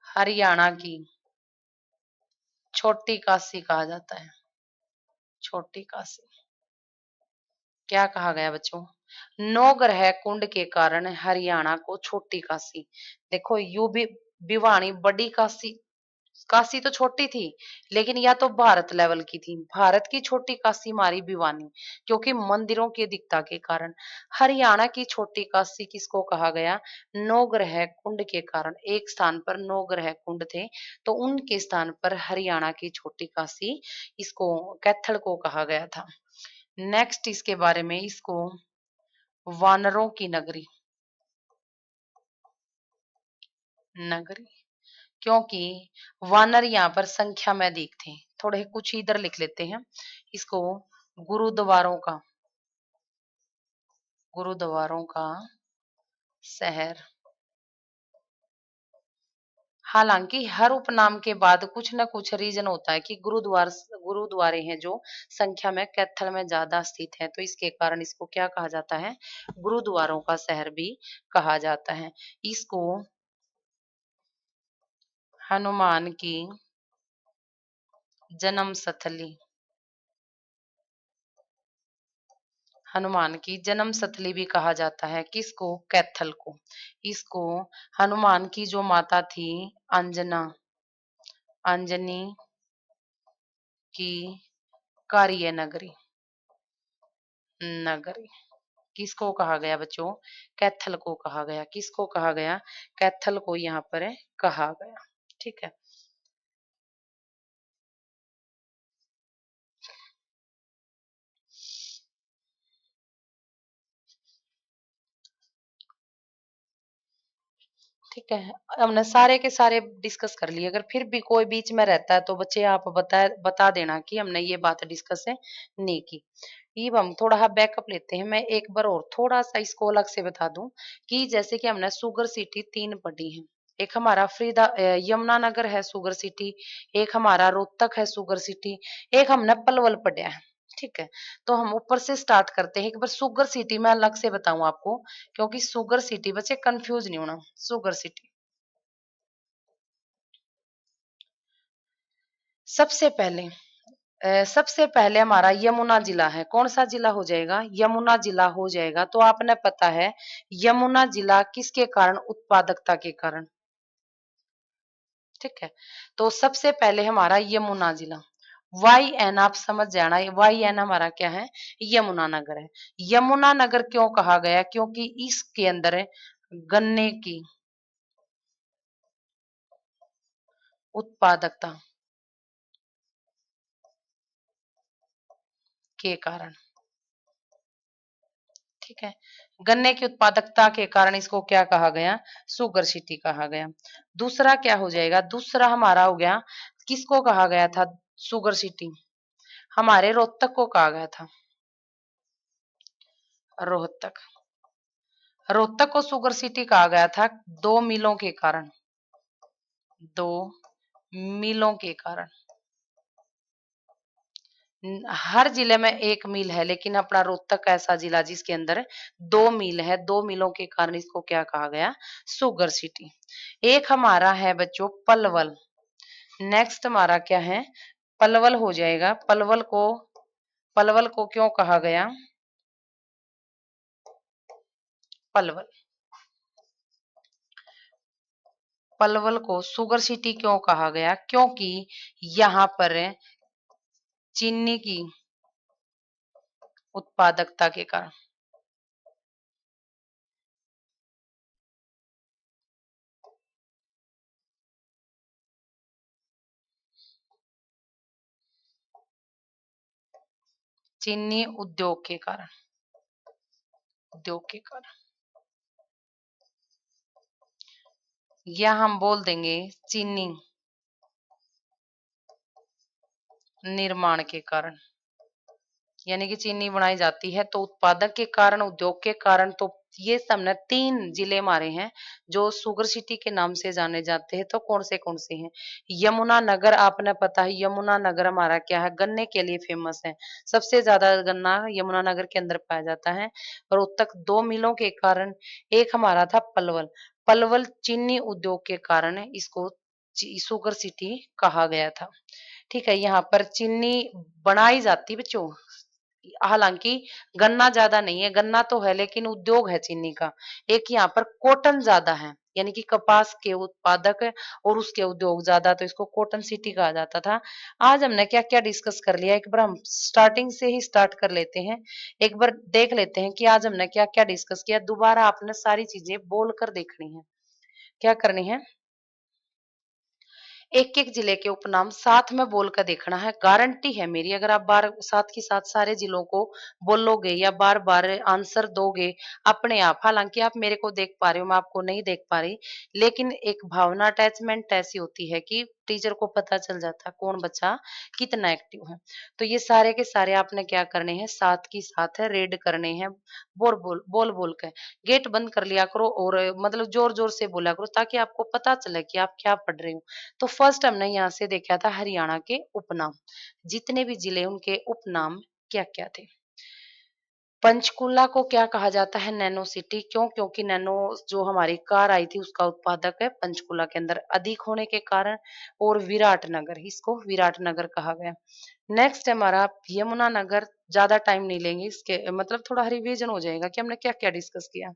हरियाणा की छोटी काशी कहा जाता है। छोटी काशी क्या कहा गया बच्चों? नौ ग्रह कुंड के कारण हरियाणा को छोटी काशी। देखो यू भी, भिवानी बड़ी काशी, काशी तो छोटी थी, लेकिन या तो भारत लेवल की थी। भारत की छोटी काशी मारी भिवानी, क्योंकि मंदिरों की अधिकता के कारण। हरियाणा की छोटी काशी किसको कहा गया? नौ ग्रह कुंड के कारण। एक स्थान पर नौ ग्रह कुंड थे, तो उनके स्थान पर हरियाणा की छोटी काशी, इसको कैथल को कहा गया था। नेक्स्ट इसके बारे में, इसको वानरों की नगरी, नगरी, क्योंकि वानर यहाँ पर संख्या में अधिक थे। थोड़े कुछ इधर लिख लेते हैं इसको, गुरुद्वारों का, गुरुद्वारों का शहर। हालांकि हर उपनाम के बाद कुछ ना कुछ रीजन होता है कि गुरुद्वारे हैं जो संख्या में कैथल में ज्यादा स्थित है, तो इसके कारण इसको क्या कहा जाता है? गुरुद्वारों का शहर भी कहा जाता है। इसको हनुमान की जन्म स्थली, हनुमान की जन्म स्थली भी कहा जाता है। किसको? कैथल को। इसको हनुमान की जो माता थी, अंजना, अंजनी की कार्य नगरी, नगरी किसको कहा गया बच्चों? कैथल को कहा गया। किसको कहा गया? कैथल को यहाँ पर कहा गया। ठीक है, ठीक है, हमने सारे के सारे डिस्कस कर लिए। अगर फिर भी कोई बीच में रहता है तो बच्चे आप बता देना कि हमने ये बात डिस्कस नहीं की। अब हम थोड़ा बैकअप लेते हैं। मैं एक बार और थोड़ा सा इसको अलग से बता दूं कि जैसे कि हमने शुगर सिटी तीन पढ़ी है। एक हमारा यमुनानगर है शुगर सिटी, एक हमारा रोहतक है शुगर सिटी, एक हमने पलवल पढ़ा है। ठीक है, तो हम ऊपर से स्टार्ट करते हैं। एक बार शुगर सिटी में अलग से बताऊं आपको, क्योंकि शुगर सिटी बच्चे कंफ्यूज नहीं होना। शुगर सिटी सबसे पहले, सबसे पहले हमारा यमुना जिला है। कौन सा जिला हो जाएगा? यमुना जिला हो जाएगा। तो आपने पता है यमुना जिला किसके कारण? उत्पादकता के कारण। ठीक है, तो सबसे पहले हमारा यमुना जिला, वाई एन आप समझ जाना, वाई एन हमारा क्या है? यमुना नगर है। यमुना नगर क्यों कहा गया? क्योंकि इसके अंदर गन्ने की उत्पादकता के कारण। ठीक है, गन्ने की उत्पादकता के कारण इसको क्या कहा गया? शुगर सिटी कहा गया। दूसरा क्या हो जाएगा? दूसरा हमारा हो गया, किसको कहा गया था शुगर सिटी? हमारे रोहतक को कहा गया था। रोहतक, रोहतक को शुगर सिटी कहा गया था दो मिलों के कारण। दो मिलों के कारण। हर जिले में एक मिल है, लेकिन अपना रोहतक ऐसा जिला जिसके अंदर दो मिल है। दो मिलों के कारण इसको क्या कहा गया? Sugar city. एक हमारा है बच्चों पलवल। नेक्स्ट हमारा क्या है? पलवल हो जाएगा। पलवल को क्यों कहा गया? पलवल, पलवल को शुगर सिटी क्यों कहा गया? क्योंकि यहाँ पर चीनी की उत्पादकता के कारण। चीनी उद्योग के कारण। उद्योग के कारण, या हम बोल देंगे चीनी निर्माण के कारण। यानी कि चीनी बनाई जाती है तो उत्पादक के कारण, उद्योग के कारण। तो ये सबने तीन जिले हमारे हैं जो शुगर सिटी के नाम से जाने जाते हैं। तो कौन से हैं? यमुना नगर, आपने पता है यमुना नगर हमारा क्या है? गन्ने के लिए फेमस है। सबसे ज्यादा गन्ना यमुना नगर के अंदर पाया जाता है। रोहतक दो मिलों के कारण। एक हमारा था पलवल। पलवल चीनी उद्योग के कारण इसको शुगर सिटी कहा गया था। ठीक है, यहाँ पर चीनी बनाई जाती बच्चों, हालांकि गन्ना ज्यादा नहीं है। गन्ना तो है लेकिन उद्योग है चीनी का। एक यहाँ पर कॉटन ज्यादा है, यानी कि कपास के उत्पादक और उसके उद्योग ज्यादा, तो इसको कॉटन सिटी कहा जाता था। आज हमने क्या क्या डिस्कस कर लिया, एक बार हम स्टार्टिंग से ही स्टार्ट कर लेते हैं। एक बार देख लेते हैं कि आज हमने क्या क्या डिस्कस किया। दोबारा आपने सारी चीजें बोल कर देखनी है। क्या करनी है? एक एक जिले के उपनाम साथ में बोलकर देखना है। गारंटी है मेरी, अगर आप बार साथ के साथ सारे जिलों को बोलोगे या बार बार आंसर दोगे अपने आप, हालांकि आप मेरे को देख पा रहे हो, मैं आपको नहीं देख पा रही, लेकिन एक भावना अटैचमेंट ऐसी होती है कि टीचर को पता चल जाता है कौन बच्चा कितना एक्टिव है। तो ये सारे के सारे आपने क्या करने हैं? साथ की साथ रेड करने हैं। बोल बोल के गेट बंद कर लिया करो और मतलब जोर जोर से बोला करो, ताकि आपको पता चले कि आप क्या पढ़ रहे हो। तो फर्स्ट हमने यहाँ से देखा था हरियाणा के उपनाम। जितने भी जिले उनके उपनाम क्या क्या थे? पंचकुला को क्या कहा जाता है? Nano city. क्यों? क्योंकि नैनो जो हमारी कार आई थी उसका उत्पादक है पंचकुला के अंदर अधिक होने के कारण। और विराटनगर, इसको विराटनगर कहा गया। नेक्स्ट हमारा यमुना नगर। ज्यादा टाइम नहीं लेंगे इसके, मतलब थोड़ा रिवीजन हो जाएगा कि हमने क्या क्या डिस्कस किया।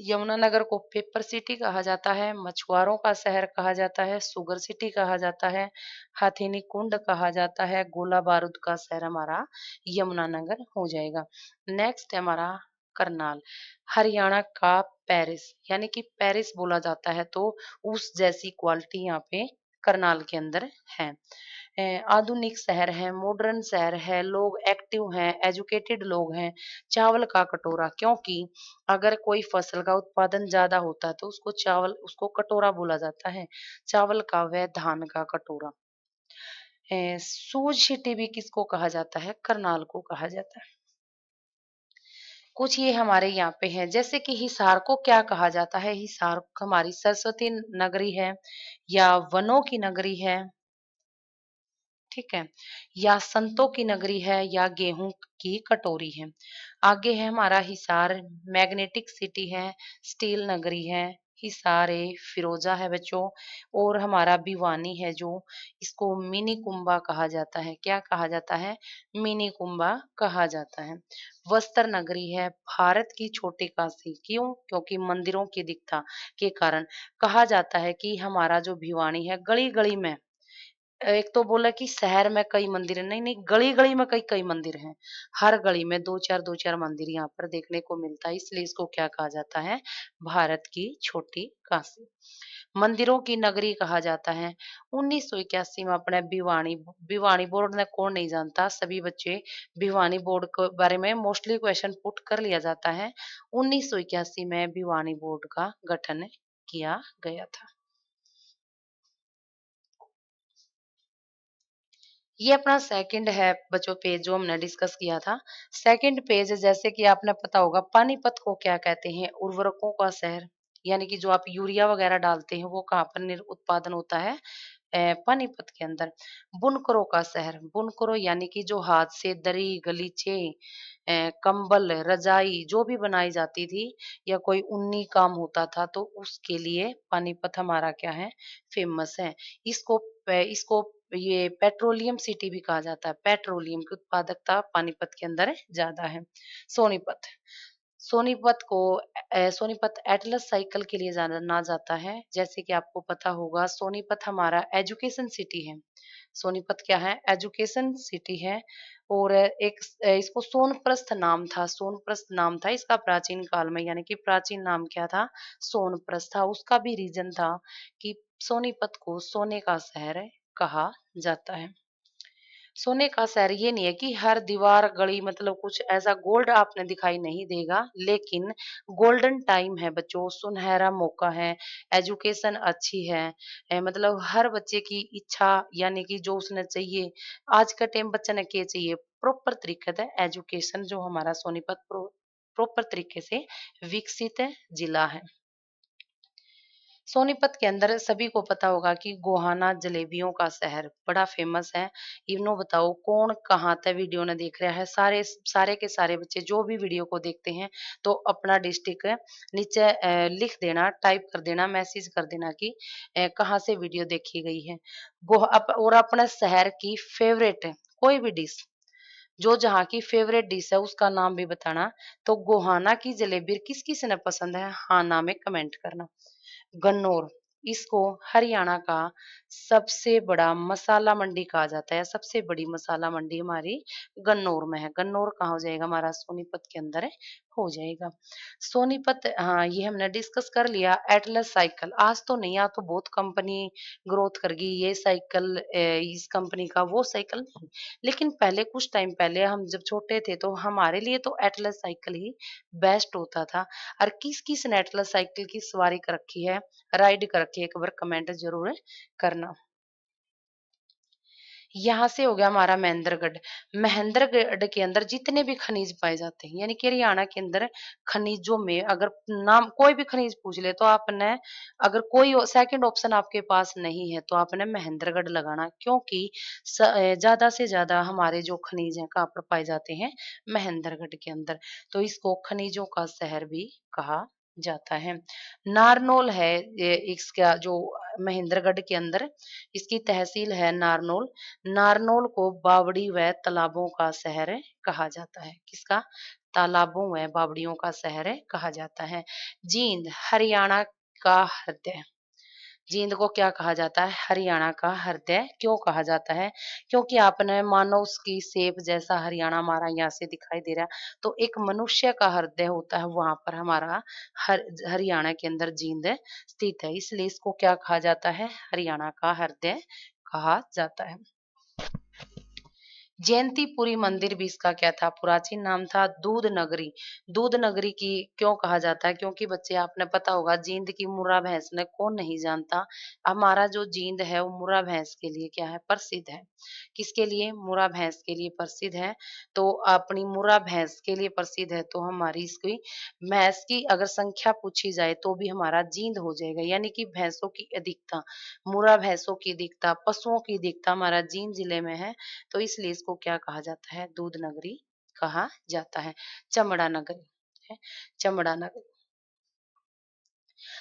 यमुनानगर को पेपर सिटी कहा जाता है, मछुआरों का शहर कहा जाता है, शुगर सिटी कहा जाता है, हाथीनी कुंड कहा जाता है, गोला बारूद का शहर हमारा यमुनानगर हो जाएगा। नेक्स्ट है हमारा करनाल, हरियाणा का पेरिस, यानी कि पेरिस बोला जाता है तो उस जैसी क्वालिटी यहाँ पे करनाल के अंदर है। आधुनिक शहर है, मॉडर्न शहर है, लोग एक्टिव हैं, एजुकेटेड लोग हैं। चावल का कटोरा, क्योंकि अगर कोई फसल का उत्पादन ज्यादा होता है तो उसको कटोरा बोला जाता है। चावल का व धान का कटोरा। सूज सिटी भी किसको कहा जाता है? करनाल को कहा जाता है। कुछ ये हमारे यहाँ पे है, जैसे कि हिसार को क्या कहा जाता है? हिसार हमारी सरस्वती नगरी है या वनों की नगरी है। ठीक है, या संतों की नगरी है या गेहूं की कटोरी है। आगे है हमारा हिसार, मैग्नेटिक सिटी है, स्टील नगरी है। हिसार है, फिरोजा है बच्चों। और हमारा भिवानी है जो, इसको मिनी कुंभा कहा जाता है। क्या कहा जाता है? मिनी कुंभा कहा जाता है। वस्त्र नगरी है, भारत की छोटी काशी। क्यों? क्योंकि मंदिरों की दिखता के कारण कहा जाता है कि हमारा जो भिवानी है, गली गली में, एक तो बोला कि शहर में कई मंदिर है, नहीं नहीं, गली गली में कई कई मंदिर हैं। हर गली में दो चार मंदिर यहाँ पर देखने को मिलता है, इसलिए इसको क्या कहा जाता है? भारत की छोटी काशी। मंदिरों की नगरी कहा जाता है। 1981 में अपने भिवानी भिवानी बोर्ड ने कौन नहीं जानता, सभी बच्चे भिवानी बोर्ड के बारे में मोस्टली क्वेश्चन पुट कर लिया जाता है। 1981 में भिवानी बोर्ड का गठन किया गया था। ये अपना सेकंड है बच्चों पेज जो हमने डिस्कस किया था। सेकंड पेज जैसे कि आपने पता होगा पानीपत को क्या कहते हैं? उर्वरकों का शहर। यानी कि जो आप यूरिया वगैरह डालते हैं वो कहाँ पर उत्पादन होता है? पानीपत के अंदर। बुनकरों का शहर, बुनकरों यानी कि जो हाथ से दरी गलीचे कंबल रजाई जो भी बनाई जाती थी या कोई ऊनी काम होता था तो उसके लिए पानीपत हमारा क्या है? फेमस है। इसको ये पेट्रोलियम सिटी भी कहा जाता है। पेट्रोलियम की उत्पादकता पानीपत के अंदर ज्यादा है। सोनीपत सोनीपत एटलस साइकिल के लिए जाना जाता है। जैसे कि आपको पता होगा सोनीपत हमारा एजुकेशन सिटी है। सोनीपत क्या है? एजुकेशन सिटी है। और इसको सोनप्रस्थ नाम था, सोनप्रस्थ नाम था इसका प्राचीन काल में, यानी कि प्राचीन नाम क्या था? सोनप्रस्थ था। उसका भी रीजन था कि सोनीपत को सोने का शहर कहा जाता है। सोने का शहर ये नहीं है कि हर दीवार गली मतलब कुछ ऐसा गोल्ड आपने दिखाई नहीं देगा, लेकिन गोल्डन टाइम है बच्चों, सुनहरा मौका है, एजुकेशन अच्छी है। मतलब हर बच्चे की इच्छा यानी कि जो उसने चाहिए, आज का टाइम बच्चे ने क्या चाहिए? प्रॉपर तरीके से एजुकेशन जो हमारा सोनीपत प्रॉपर तरीके से विकसित जिला है। सोनीपत के अंदर सभी को पता होगा कि गोहाना जलेबियों का शहर बड़ा फेमस है। इनो बताओ कौन कहाँ तक वीडियो ने देख रहा है? सारे सारे के सारे बच्चे जो भी वीडियो को देखते हैं तो अपना डिस्ट्रिक्ट नीचे लिख देना, टाइप कर देना, मैसेज कर देना कि कहाँ से वीडियो देखी गई है। और अपना शहर की फेवरेट कोई भी डिश, जो जहाँ की फेवरेट डिश है उसका नाम भी बताना। तो गोहाना की जलेबी किस किस ने पसंद है? हाँ नाम में कमेंट करना। गन्नौर, इसको हरियाणा का सबसे बड़ा मसाला मंडी कहा जाता है। सबसे बड़ी मसाला मंडी हमारी गन्नौर में है। गन्नौर कहाँ हो जाएगा? हमारा सोनीपत के अंदर हो जाएगा। सोनीपत, हाँ ये हमने डिस्कस कर लिया। एटलस साइकिल आज तो नहीं, आज तो बहुत कंपनी ग्रोथ कर गई। ये साइकिल इस कंपनी का, वो साइकिल नहीं। लेकिन पहले कुछ टाइम पहले हम जब छोटे थे तो हमारे लिए तो एटलस साइकिल ही बेस्ट होता था। और किस किस ने एटलस साइकिल की सवारी कर रखी है, राइड कर रखी है, एक बार कमेंट जरूर करना। यहाँ से हो गया हमारा महेंद्रगढ़। महेंद्रगढ़ के अंदर जितने भी खनिज पाए जाते हैं, यानी कि हरियाणा के अंदर खनिजों में अगर नाम कोई भी खनिज पूछ ले तो आपने, अगर कोई सेकंड ऑप्शन आपके पास नहीं है तो आपने महेंद्रगढ़ लगाना, क्योंकि ज्यादा से ज्यादा हमारे जो खनिज हैं कहाँ पर पाए जाते हैं? महेंद्रगढ़ के अंदर। तो इसको खनिजों का शहर भी कहा जाता है। नारनौल है इसका जो महेंद्रगढ़ के अंदर, इसकी तहसील है नारनौल। नारनौल को बावड़ी व तालाबों का शहर कहा जाता है। किसका? तालाबों व बावड़ियों का शहर कहा जाता है। जींद हरियाणा का हृदय। जींद को क्या कहा जाता है? हरियाणा का हृदय क्यों कहा जाता है? क्योंकि आपने मानो उसकी शेप जैसा हरियाणा हमारा यहाँ से दिखाई दे रहा है, तो एक मनुष्य का हृदय होता है वहां पर हमारा हरियाणा के अंदर जींद स्थित है, इसलिए इसको क्या कहा जाता है? हरियाणा का हृदय कहा जाता है। जयंतीपुरी मंदिर भी इसका क्या था? प्राचीन नाम था दूध नगरी। दूध नगरी की क्यों कहा जाता है? क्योंकि बच्चे आपने पता होगा जींद की मुर्रा भैंस ने कौन नहीं जानता। हमारा जो जींद है वो मुर्रा भैंस के लिए क्या है? प्रसिद्ध है। किसके लिए? मुर्रा भैंस के लिए प्रसिद्ध है। तो अपनी मुर्रा भैंस के लिए प्रसिद्ध है तो हमारी इसकी भैंस की अगर संख्या पूछी जाए तो भी हमारा जींद हो जाएगा, यानी कि भैंसों की अधिकता, मुर्रा भैंसों की अधिकता, पशुओं की अधिकता हमारा जींद जिले में है। तो इसलिए इसको क्या कहा जाता है? दूध नगरी कहा जाता है। चमड़ा नगरी है। चमड़ा नगरी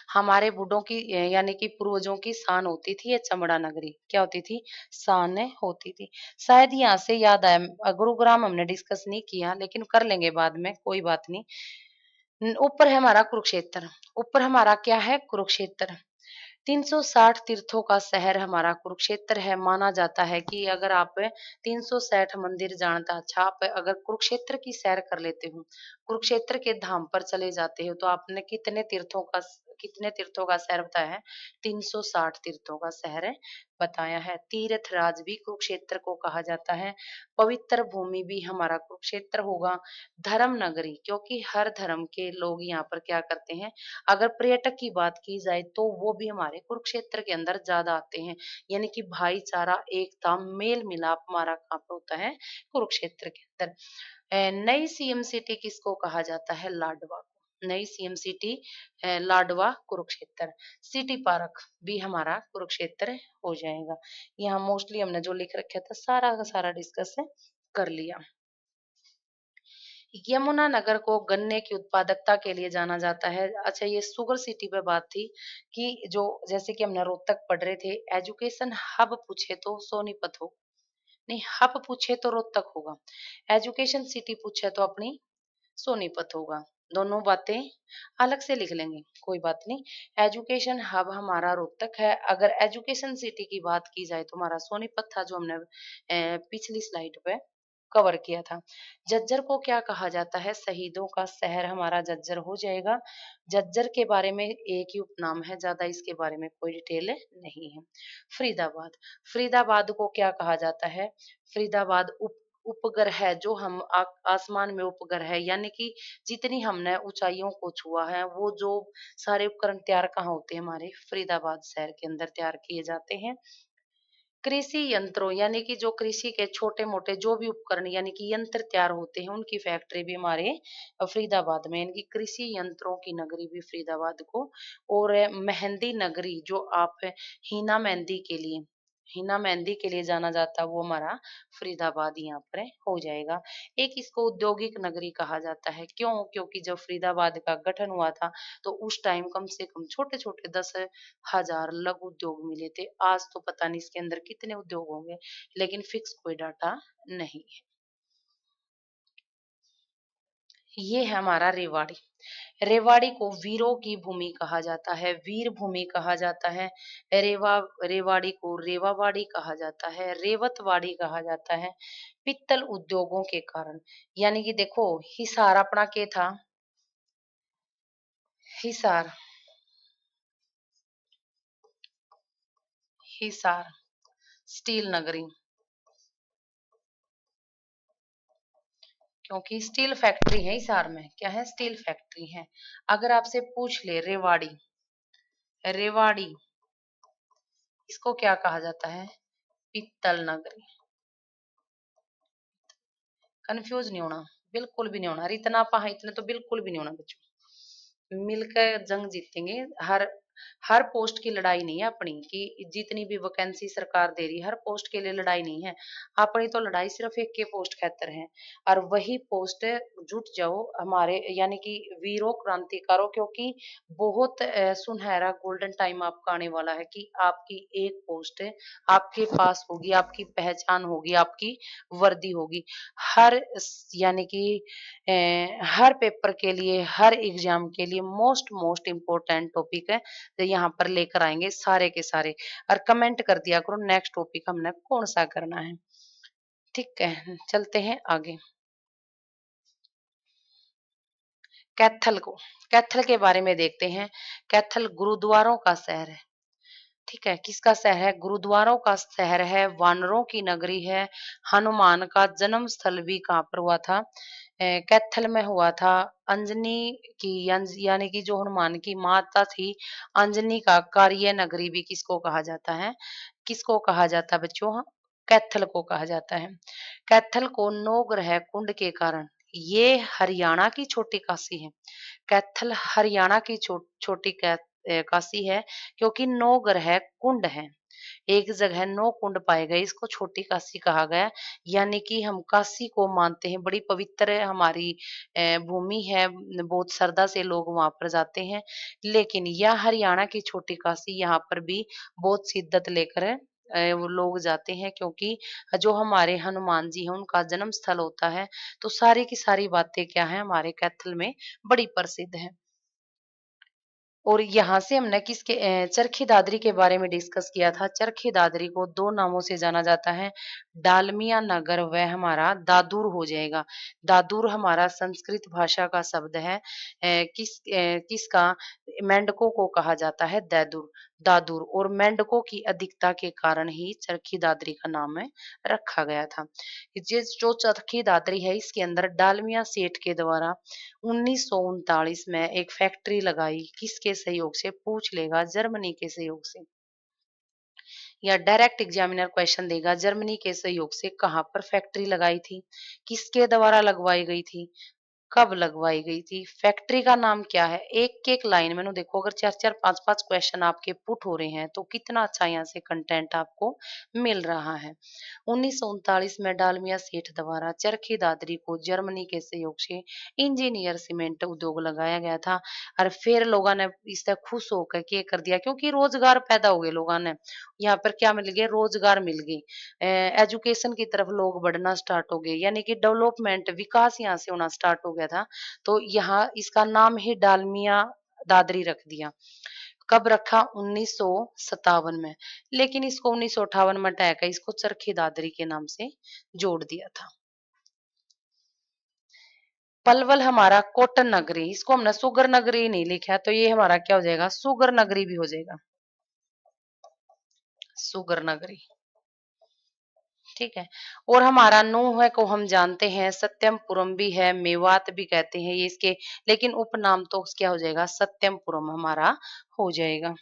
हमारे बूढ़ों की यानी कि पूर्वजों की शान होती थी। ये चमड़ा नगरी क्या होती थी? शान होती थी। शायद यहाँ से याद आया, गुरुग्राम हमने डिस्कस नहीं किया लेकिन कर लेंगे बाद में, कोई बात नहीं। ऊपर है हमारा कुरुक्षेत्र। ऊपर हमारा क्या है? कुरुक्षेत्र। 360 तीर्थों का शहर हमारा कुरुक्षेत्र है। माना जाता है कि अगर आप 360 मंदिर जानता, अच्छा आप अगर कुरुक्षेत्र की सैर कर लेते हो, कुरुक्षेत्र के धाम पर चले जाते हो तो आपने कितने तीर्थों का कितने तीर्थों का शहर बताया है? 360 तीर्थों का शहर है बताया है। तीर्थ राज भी कुरुक्षेत्र को कहा जाता है। पवित्र भूमि भी हमारा कुरुक्षेत्र होगा। धर्म नगरी, क्योंकि हर धर्म के लोग यहाँ पर क्या करते हैं, अगर पर्यटक की बात की जाए तो वो भी हमारे कुरुक्षेत्र के अंदर ज्यादा आते हैं। यानी कि भाईचारा, एकता, मेल मिलाप हमारा कहाँ पे होता है? कुरुक्षेत्र के अंदर। नई सीएम सिटी किसको कहा जाता है? लाडवा को। नई CM city Ladwa Kurukshetra. City park भी हमारा कुरुक्षेत्र हो जाएगा। यहाँ मोस्टली हमने जो लिख रखा था सारा का सारा डिस्कस कर लिया। यमुनानगर को गन्ने की उत्पादकता के लिए जाना जाता है। अच्छा, ये शुगर सिटी पे बात थी कि जो जैसे कि हमने रोहतक पढ़ रहे थे, एजुकेशन हब पूछे तो सोनीपत हो, नहीं हब पूछे तो रोहतक होगा, एजुकेशन सिटी पूछे तो अपनी सोनीपत होगा। दोनों बातें अलग से लिख लेंगे, कोई बात नहीं। एजुकेशन हब हमारा रोहतक है। अगर एजुकेशन सिटी की बात की जाए तो हमारा सोनीपत था, जो हमने पिछली स्लाइड पे कवर किया था। झज्जर को क्या कहा जाता है? शहीदों का शहर हमारा झज्जर हो जाएगा। झज्जर के बारे में एक ही उपनाम है, ज्यादा इसके बारे में कोई डिटेल नहीं है। फरीदाबाद, फरीदाबाद को क्या कहा जाता है? फरीदाबाद उपग्रह, जो हम आसमान में उपग्रह, यानी कि जितनी हमने ऊंचाइयों को छुआ है, वो जो सारे उपकरण तैयार कहाँ होते हैं? हमारे फरीदाबाद शहर के अंदर तैयार किए जाते हैं। कृषि यंत्रों, यानी कि जो कृषि के छोटे मोटे जो भी उपकरण यानी कि यंत्र तैयार होते हैं, उनकी फैक्ट्री भी हमारे फरीदाबाद में, इनकी कृषि यंत्रों की नगरी भी फरीदाबाद को। और मेहंदी नगरी, जो आप हीना मेहंदी के लिए, हीना मेहंदी के लिए जाना जाता है, वो हमारा फरीदाबाद यहाँ पर हो जाएगा। एक इसको औद्योगिक नगरी कहा जाता है। क्यों? क्योंकि जब फरीदाबाद का गठन हुआ था तो उस टाइम कम से कम छोटे छोटे 10,000 लघु उद्योग मिले थे। आज तो पता नहीं इसके अंदर कितने उद्योग होंगे, लेकिन फिक्स कोई डाटा नहीं है। ये है हमारा रेवाड़ी। रेवाड़ी को वीरों की भूमि कहा जाता है, वीर भूमि कहा जाता है। रेवाड़ी को रेवावाड़ी कहा जाता है, रेवतवाड़ी कहा जाता है। पित्तल उद्योगों के कारण, यानी कि देखो हिसार अपना के था, हिसार, हिसार स्टील नगरी, क्योंकि स्टील फैक्ट्री है हिसार में। क्या है? स्टील फैक्ट्री है। अगर आपसे पूछ ले रेवाड़ी, रेवाड़ी इसको क्या कहा जाता है? पित्तल नगरी। कंफ्यूज नहीं होना, बिल्कुल भी नहीं होना। और इतना पहा इतने तो बिल्कुल भी नहीं होना बच्चों। मिलकर जंग जीतेंगे। हर पोस्ट की लड़ाई नहीं है अपनी, कि जितनी भी वैकेंसी सरकार दे रही है हर पोस्ट के लिए लड़ाई नहीं है। अपनी तो लड़ाई सिर्फ एक के पोस्ट खातर है। और वही पोस्ट जुट जाओ हमारे, यानी कि वीरों क्रांतिकारों, क्योंकि बहुत सुनहरा गोल्डन टाइम आपका आने वाला है कि आपकी एक पोस्ट आपके पास होगी, आपकी पहचान होगी, आपकी वर्दी होगी। यानी कि हर पेपर के लिए, हर एग्जाम के लिए मोस्ट मोस्ट इम्पोर्टेंट टॉपिक है, तो यहाँ पर लेकर आएंगे सारे के सारे। और कमेंट कर दिया करो नेक्स्ट टॉपिक हमने कौन सा करना है। ठीक है, चलते हैं आगे। कैथल को, कैथल के बारे में देखते हैं। कैथल गुरुद्वारों का शहर है। ठीक है, किसका शहर है? गुरुद्वारों का शहर है, वानरों की नगरी है। हनुमान का जन्म स्थल भी कहाँ पर हुआ था? कैथल में हुआ था। अंजनी की यानी कि जो हनुमान की माता थी, अंजनी का कार्य नगरी भी किसको कहा जाता है? किसको कहा जाता है बच्चों? कैथल को कहा जाता है। कैथल को नौ ग्रह कुंड के कारण, ये हरियाणा की छोटी काशी है। कैथल हरियाणा की छोटी काशी है, क्योंकि नौ ग्रह कुंड है। एक जगह नौ कुंड पाए गए, इसको छोटी काशी कहा गया। यानी कि हम काशी को मानते हैं, बड़ी पवित्र हमारी भूमि है, बहुत श्रद्धा से लोग वहां पर जाते हैं। लेकिन यह हरियाणा की छोटी काशी, यहाँ पर भी बहुत शिद्दत लेकर वो लोग जाते हैं, क्योंकि जो हमारे हनुमान जी हैं उनका जन्म स्थल होता है। तो सारी की सारी बातें क्या है हमारे कैथल में बड़ी प्रसिद्ध है। और यहाँ से हमने चरखी दादरी के बारे में डिस्कस किया था। चरखी दादरी को दो नामों से जाना जाता है, डालमिया नगर व हमारा दादुर हो जाएगा। दादुर हमारा संस्कृत भाषा का शब्द है। किसका? मेंढकों को कहा जाता है दादुर। दादुर और मेंढकों की अधिकता के कारण ही चरखी दादरी का नाम है रखा गया था। जिस जो चरखी दादरी है इसके अंदर डालमिया सेठ के द्वारा 1939 में एक फैक्ट्री लगाई। किसके सहयोग से? पूछ लेगा, जर्मनी के सहयोग से। या डायरेक्ट एग्जामिनर क्वेश्चन देगा, जर्मनी के सहयोग से कहाँ पर फैक्ट्री लगाई थी, किसके द्वारा लगवाई गई थी, कब लगवाई गई थी, फैक्ट्री का नाम क्या है। एक एक लाइन में देखो, अगर चार चार पांच पांच क्वेश्चन आपके पुट हो रहे हैं तो कितना अच्छा यहाँ से कंटेंट आपको मिल रहा है। 1939 में डालमिया सेठ द्वारा चरखी दादरी को जर्मनी के सहयोग से इंजीनियर सीमेंट उद्योग लगाया गया था। और फिर लोगों ने इससे खुश होकर के कर दिया, क्योंकि रोजगार पैदा हो गए। लोगों ने यहाँ पर क्या मिल गया? रोजगार मिल गई। एजुकेशन की तरफ लोग बढ़ना स्टार्ट हो गए, यानी कि डेवलपमेंट, विकास यहाँ से होना स्टार्ट हो गया था। तो यहाँ इसका नाम ही डालमिया दादरी रख दिया। कब रखा? 1957 में। लेकिन इसको 1958 में हटा कर इसको चरखी दादरी के नाम से जोड़ दिया था। पलवल हमारा कॉटन नगरी, इसको हमने सुगर नगरी नहीं लिखा, तो ये हमारा क्या हो जाएगा? सुगर नगरी भी हो जाएगा, सुगर नगरी। ठीक है। और हमारा नूह है को हम जानते हैं, सत्यमपुरम भी है, मेवात भी कहते हैं ये इसके, लेकिन उपनाम तो क्या हो जाएगा? सत्यमपुरम हमारा हो जाएगा।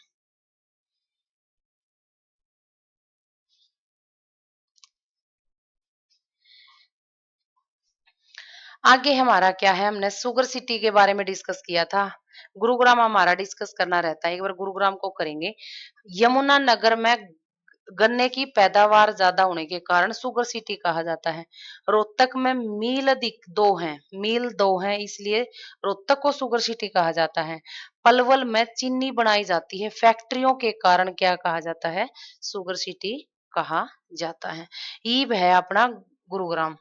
आगे हमारा क्या है? हमने शुगर सिटी के बारे में डिस्कस किया था। गुरुग्राम हमारा डिस्कस करना रहता है, एक बार गुरुग्राम को करेंगे। यमुना नगर में गन्ने की पैदावार ज्यादा होने के कारण शुगर सिटी कहा जाता है। रोहतक में मील अधिक दो हैं, मील दो हैं, इसलिए रोहतक को शुगर सिटी कहा जाता है। पलवल में चीनी बनाई जाती है, फैक्ट्रियों के कारण क्या कहा जाता है? शुगर सिटी कहा जाता है। ईब है अपना गुरुग्राम।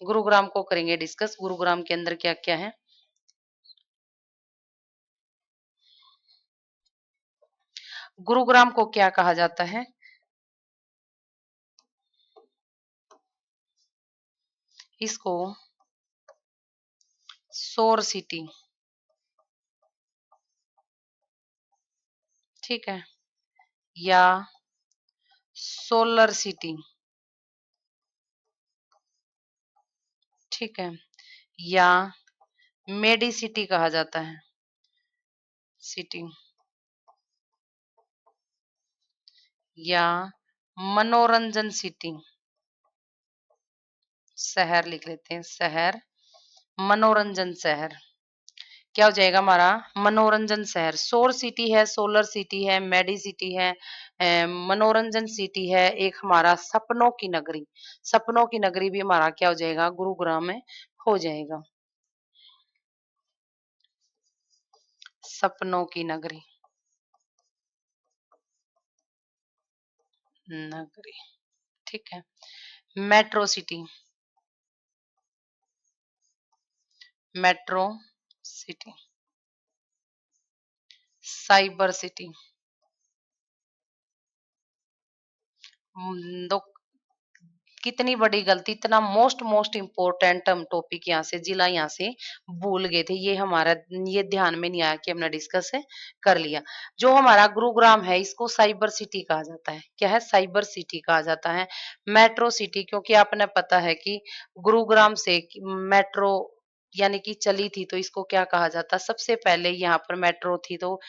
गुरुग्राम को करेंगे डिस्कस, गुरुग्राम के अंदर क्या क्या है। गुरुग्राम को क्या कहा जाता है? इसको सोर सिटी, ठीक है, या सोलर सिटी, ठीक है, या मेडी सिटी कहा जाता है, सिटी, या मनोरंजन सिटी, शहर लिख लेते हैं, शहर, मनोरंजन शहर। क्या हो जाएगा हमारा? मनोरंजन शहर। सोर सिटी है, सोलर सिटी है, मेडी सिटी है, मनोरंजन सिटी है, एक हमारा सपनों की नगरी। सपनों की नगरी भी हमारा क्या हो जाएगा? गुरुग्राम में हो जाएगा। सपनों की नगरी, नगरी, ठीक है। Metro city, metro city, cyber city. दो, कितनी बड़ी गलती, इतना मोस्ट मोस्ट इम्पोर्टेंट हम टॉपिक यहाँ से, जिला यहाँ से भूल गए थे। ये हमारा ये ध्यान में नहीं आया कि हमने डिस्कस है कर लिया। जो हमारा गुरुग्राम है इसको साइबर सिटी कहा जाता है। क्या है? साइबर सिटी कहा जाता है। मेट्रो सिटी, क्योंकि आपने पता है कि गुरुग्राम से मेट्रो यानी कि चली थी, तो इसको क्या कहा जाता? सबसे पहले यहाँ पर मेट्रो थी, तो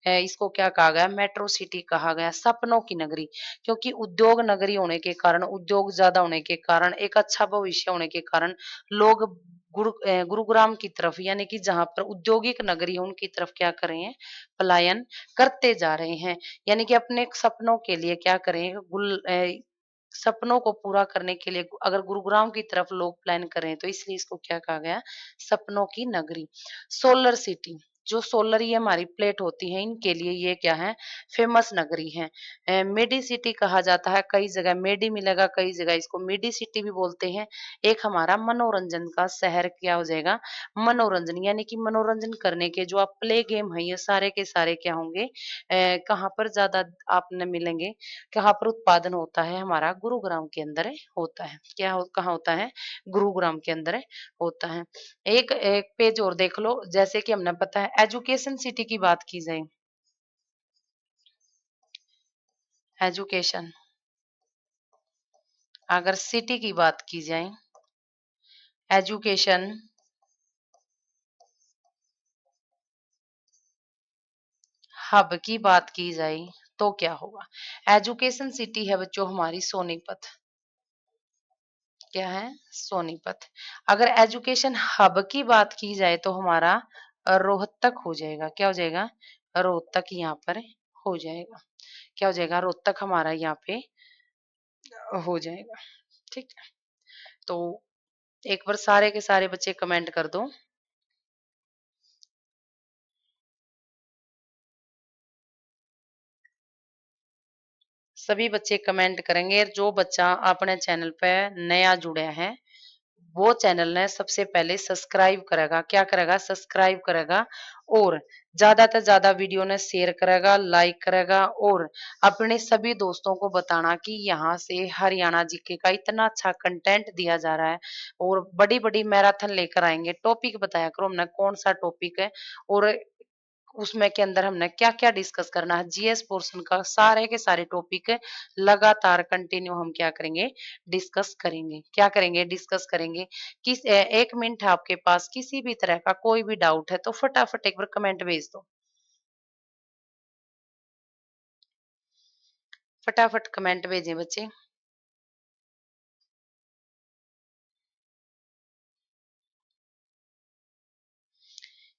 इसको क्या कहा गया? मेट्रो सिटी कहा गया। सपनों की नगरी, क्योंकि उद्योग नगरी होने के कारण, उद्योग ज्यादा होने के कारण, एक अच्छा भविष्य होने के कारण लोग गुरुग्राम की तरफ, यानी कि जहां पर औद्योगिक नगरी है उनकी तरफ क्या कर रहे हैं? पलायन करते जा रहे हैं। यानी कि अपने सपनों के लिए क्या करें? सपनों को पूरा करने के लिए अगर गुरुग्राम की तरफ लोग प्लान करें, तो इसलिए इसको क्या कहा गया? सपनों की नगरी। सोलर सिटी, जो सोलर ये हमारी प्लेट होती है इनके लिए ये क्या है, फेमस नगरी है। मेडी सिटी कहा जाता है, कई जगह मेडी मिलेगा, कई जगह इसको मेडी सिटी भी बोलते हैं। एक हमारा मनोरंजन का शहर क्या हो जाएगा, मनोरंजन यानी कि मनोरंजन करने के जो आप प्ले गेम है ये सारे के सारे क्या होंगे, कहाँ पर ज्यादा आपने मिलेंगे, कहाँ पर उत्पादन होता है, हमारा गुरुग्राम के अंदर होता है। कहाँ होता है, गुरुग्राम के अंदर होता है। एक एक पेज और देख लो, जैसे कि हमने पता है एजुकेशन सिटी की बात की जाए, एजुकेशन अगर सिटी की बात की जाए, एजुकेशन हब की बात की जाए तो क्या होगा, एजुकेशन सिटी है बच्चों हमारी सोनीपत, क्या है, सोनीपत। अगर एजुकेशन हब की बात की जाए तो हमारा रोहतक हो जाएगा, क्या हो जाएगा, रोहतक यहाँ पर हो जाएगा, क्या हो जाएगा, रोहतक हमारा यहाँ पे हो जाएगा। ठीक है, तो एक बार सारे के सारे बच्चे कमेंट कर दो। सभी बच्चे कमेंट करेंगे, जो बच्चा अपने चैनल पे नया जुड़ा है वो चैनल ने सबसे पहले सब्सक्राइब करेगा, क्या करेगा, सब्सक्राइब करेगा, और ज्यादा से ज्यादा वीडियो ने शेयर करेगा, लाइक करेगा, और अपने सभी दोस्तों को बताना कि यहाँ से हरियाणा जीके का इतना अच्छा कंटेंट दिया जा रहा है, और बड़ी बड़ी मैराथन लेकर आएंगे। टॉपिक बताया करो हमने कौन सा टॉपिक है, और उसमें के अंदर हमने क्या क्या डिस्कस करना है, जीएस पोर्शन का सारे के सारे टॉपिक लगातार कंटिन्यू हम क्या करेंगे, डिस्कस करेंगे, क्या करेंगे, डिस्कस करेंगे। एक मिनट है आपके पास, किसी भी तरह का कोई भी डाउट है तो फटाफट एक बार कमेंट भेज दो, फटाफट कमेंट भेजें बच्चे।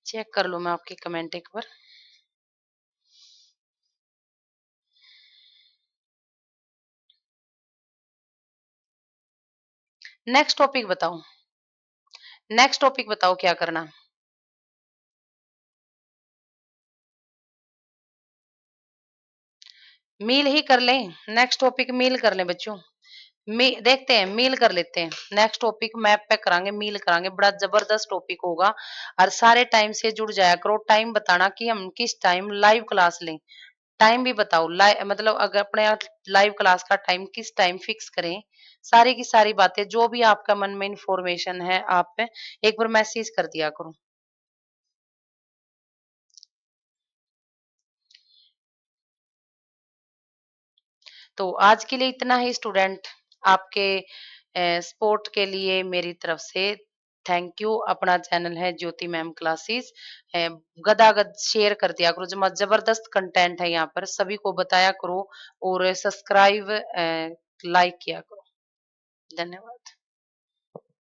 चेक कर लो मैं आपके कमेंट एक बार। नेक्स्ट टॉपिक बताओ, नेक्स्ट टॉपिक बताओ क्या करना। मील ही कर लें, नेक्स्ट टॉपिक मील कर लें बच्चों। देखते हैं, मील कर लेते हैं, नेक्स्ट टॉपिक मैप पे करांगे, मील करांगे, बड़ा जबरदस्त टॉपिक होगा। और सारे टाइम से जुड़ जाया करो, टाइम बताना कि हम किस टाइम लाइव क्लास लें, टाइम भी बताओ, लाइव मतलब अगर अपने लाइव क्लास का टाइम किस टाइम फिक्स करें, सारी की सारी बातें जो भी आपका मन में इंफॉर्मेशन है आप एक बार मैसेज कर दिया करो। तो आज के लिए इतना ही स्टूडेंट, आपके सपोर्ट के लिए मेरी तरफ से थैंक यू। अपना चैनल है ज्योति मैम क्लासेस, गदागद शेयर कर दिया करो, जबरदस्त कंटेंट है यहाँ पर, सभी को बताया करो, और सब्सक्राइब लाइक किया करो। धन्यवाद।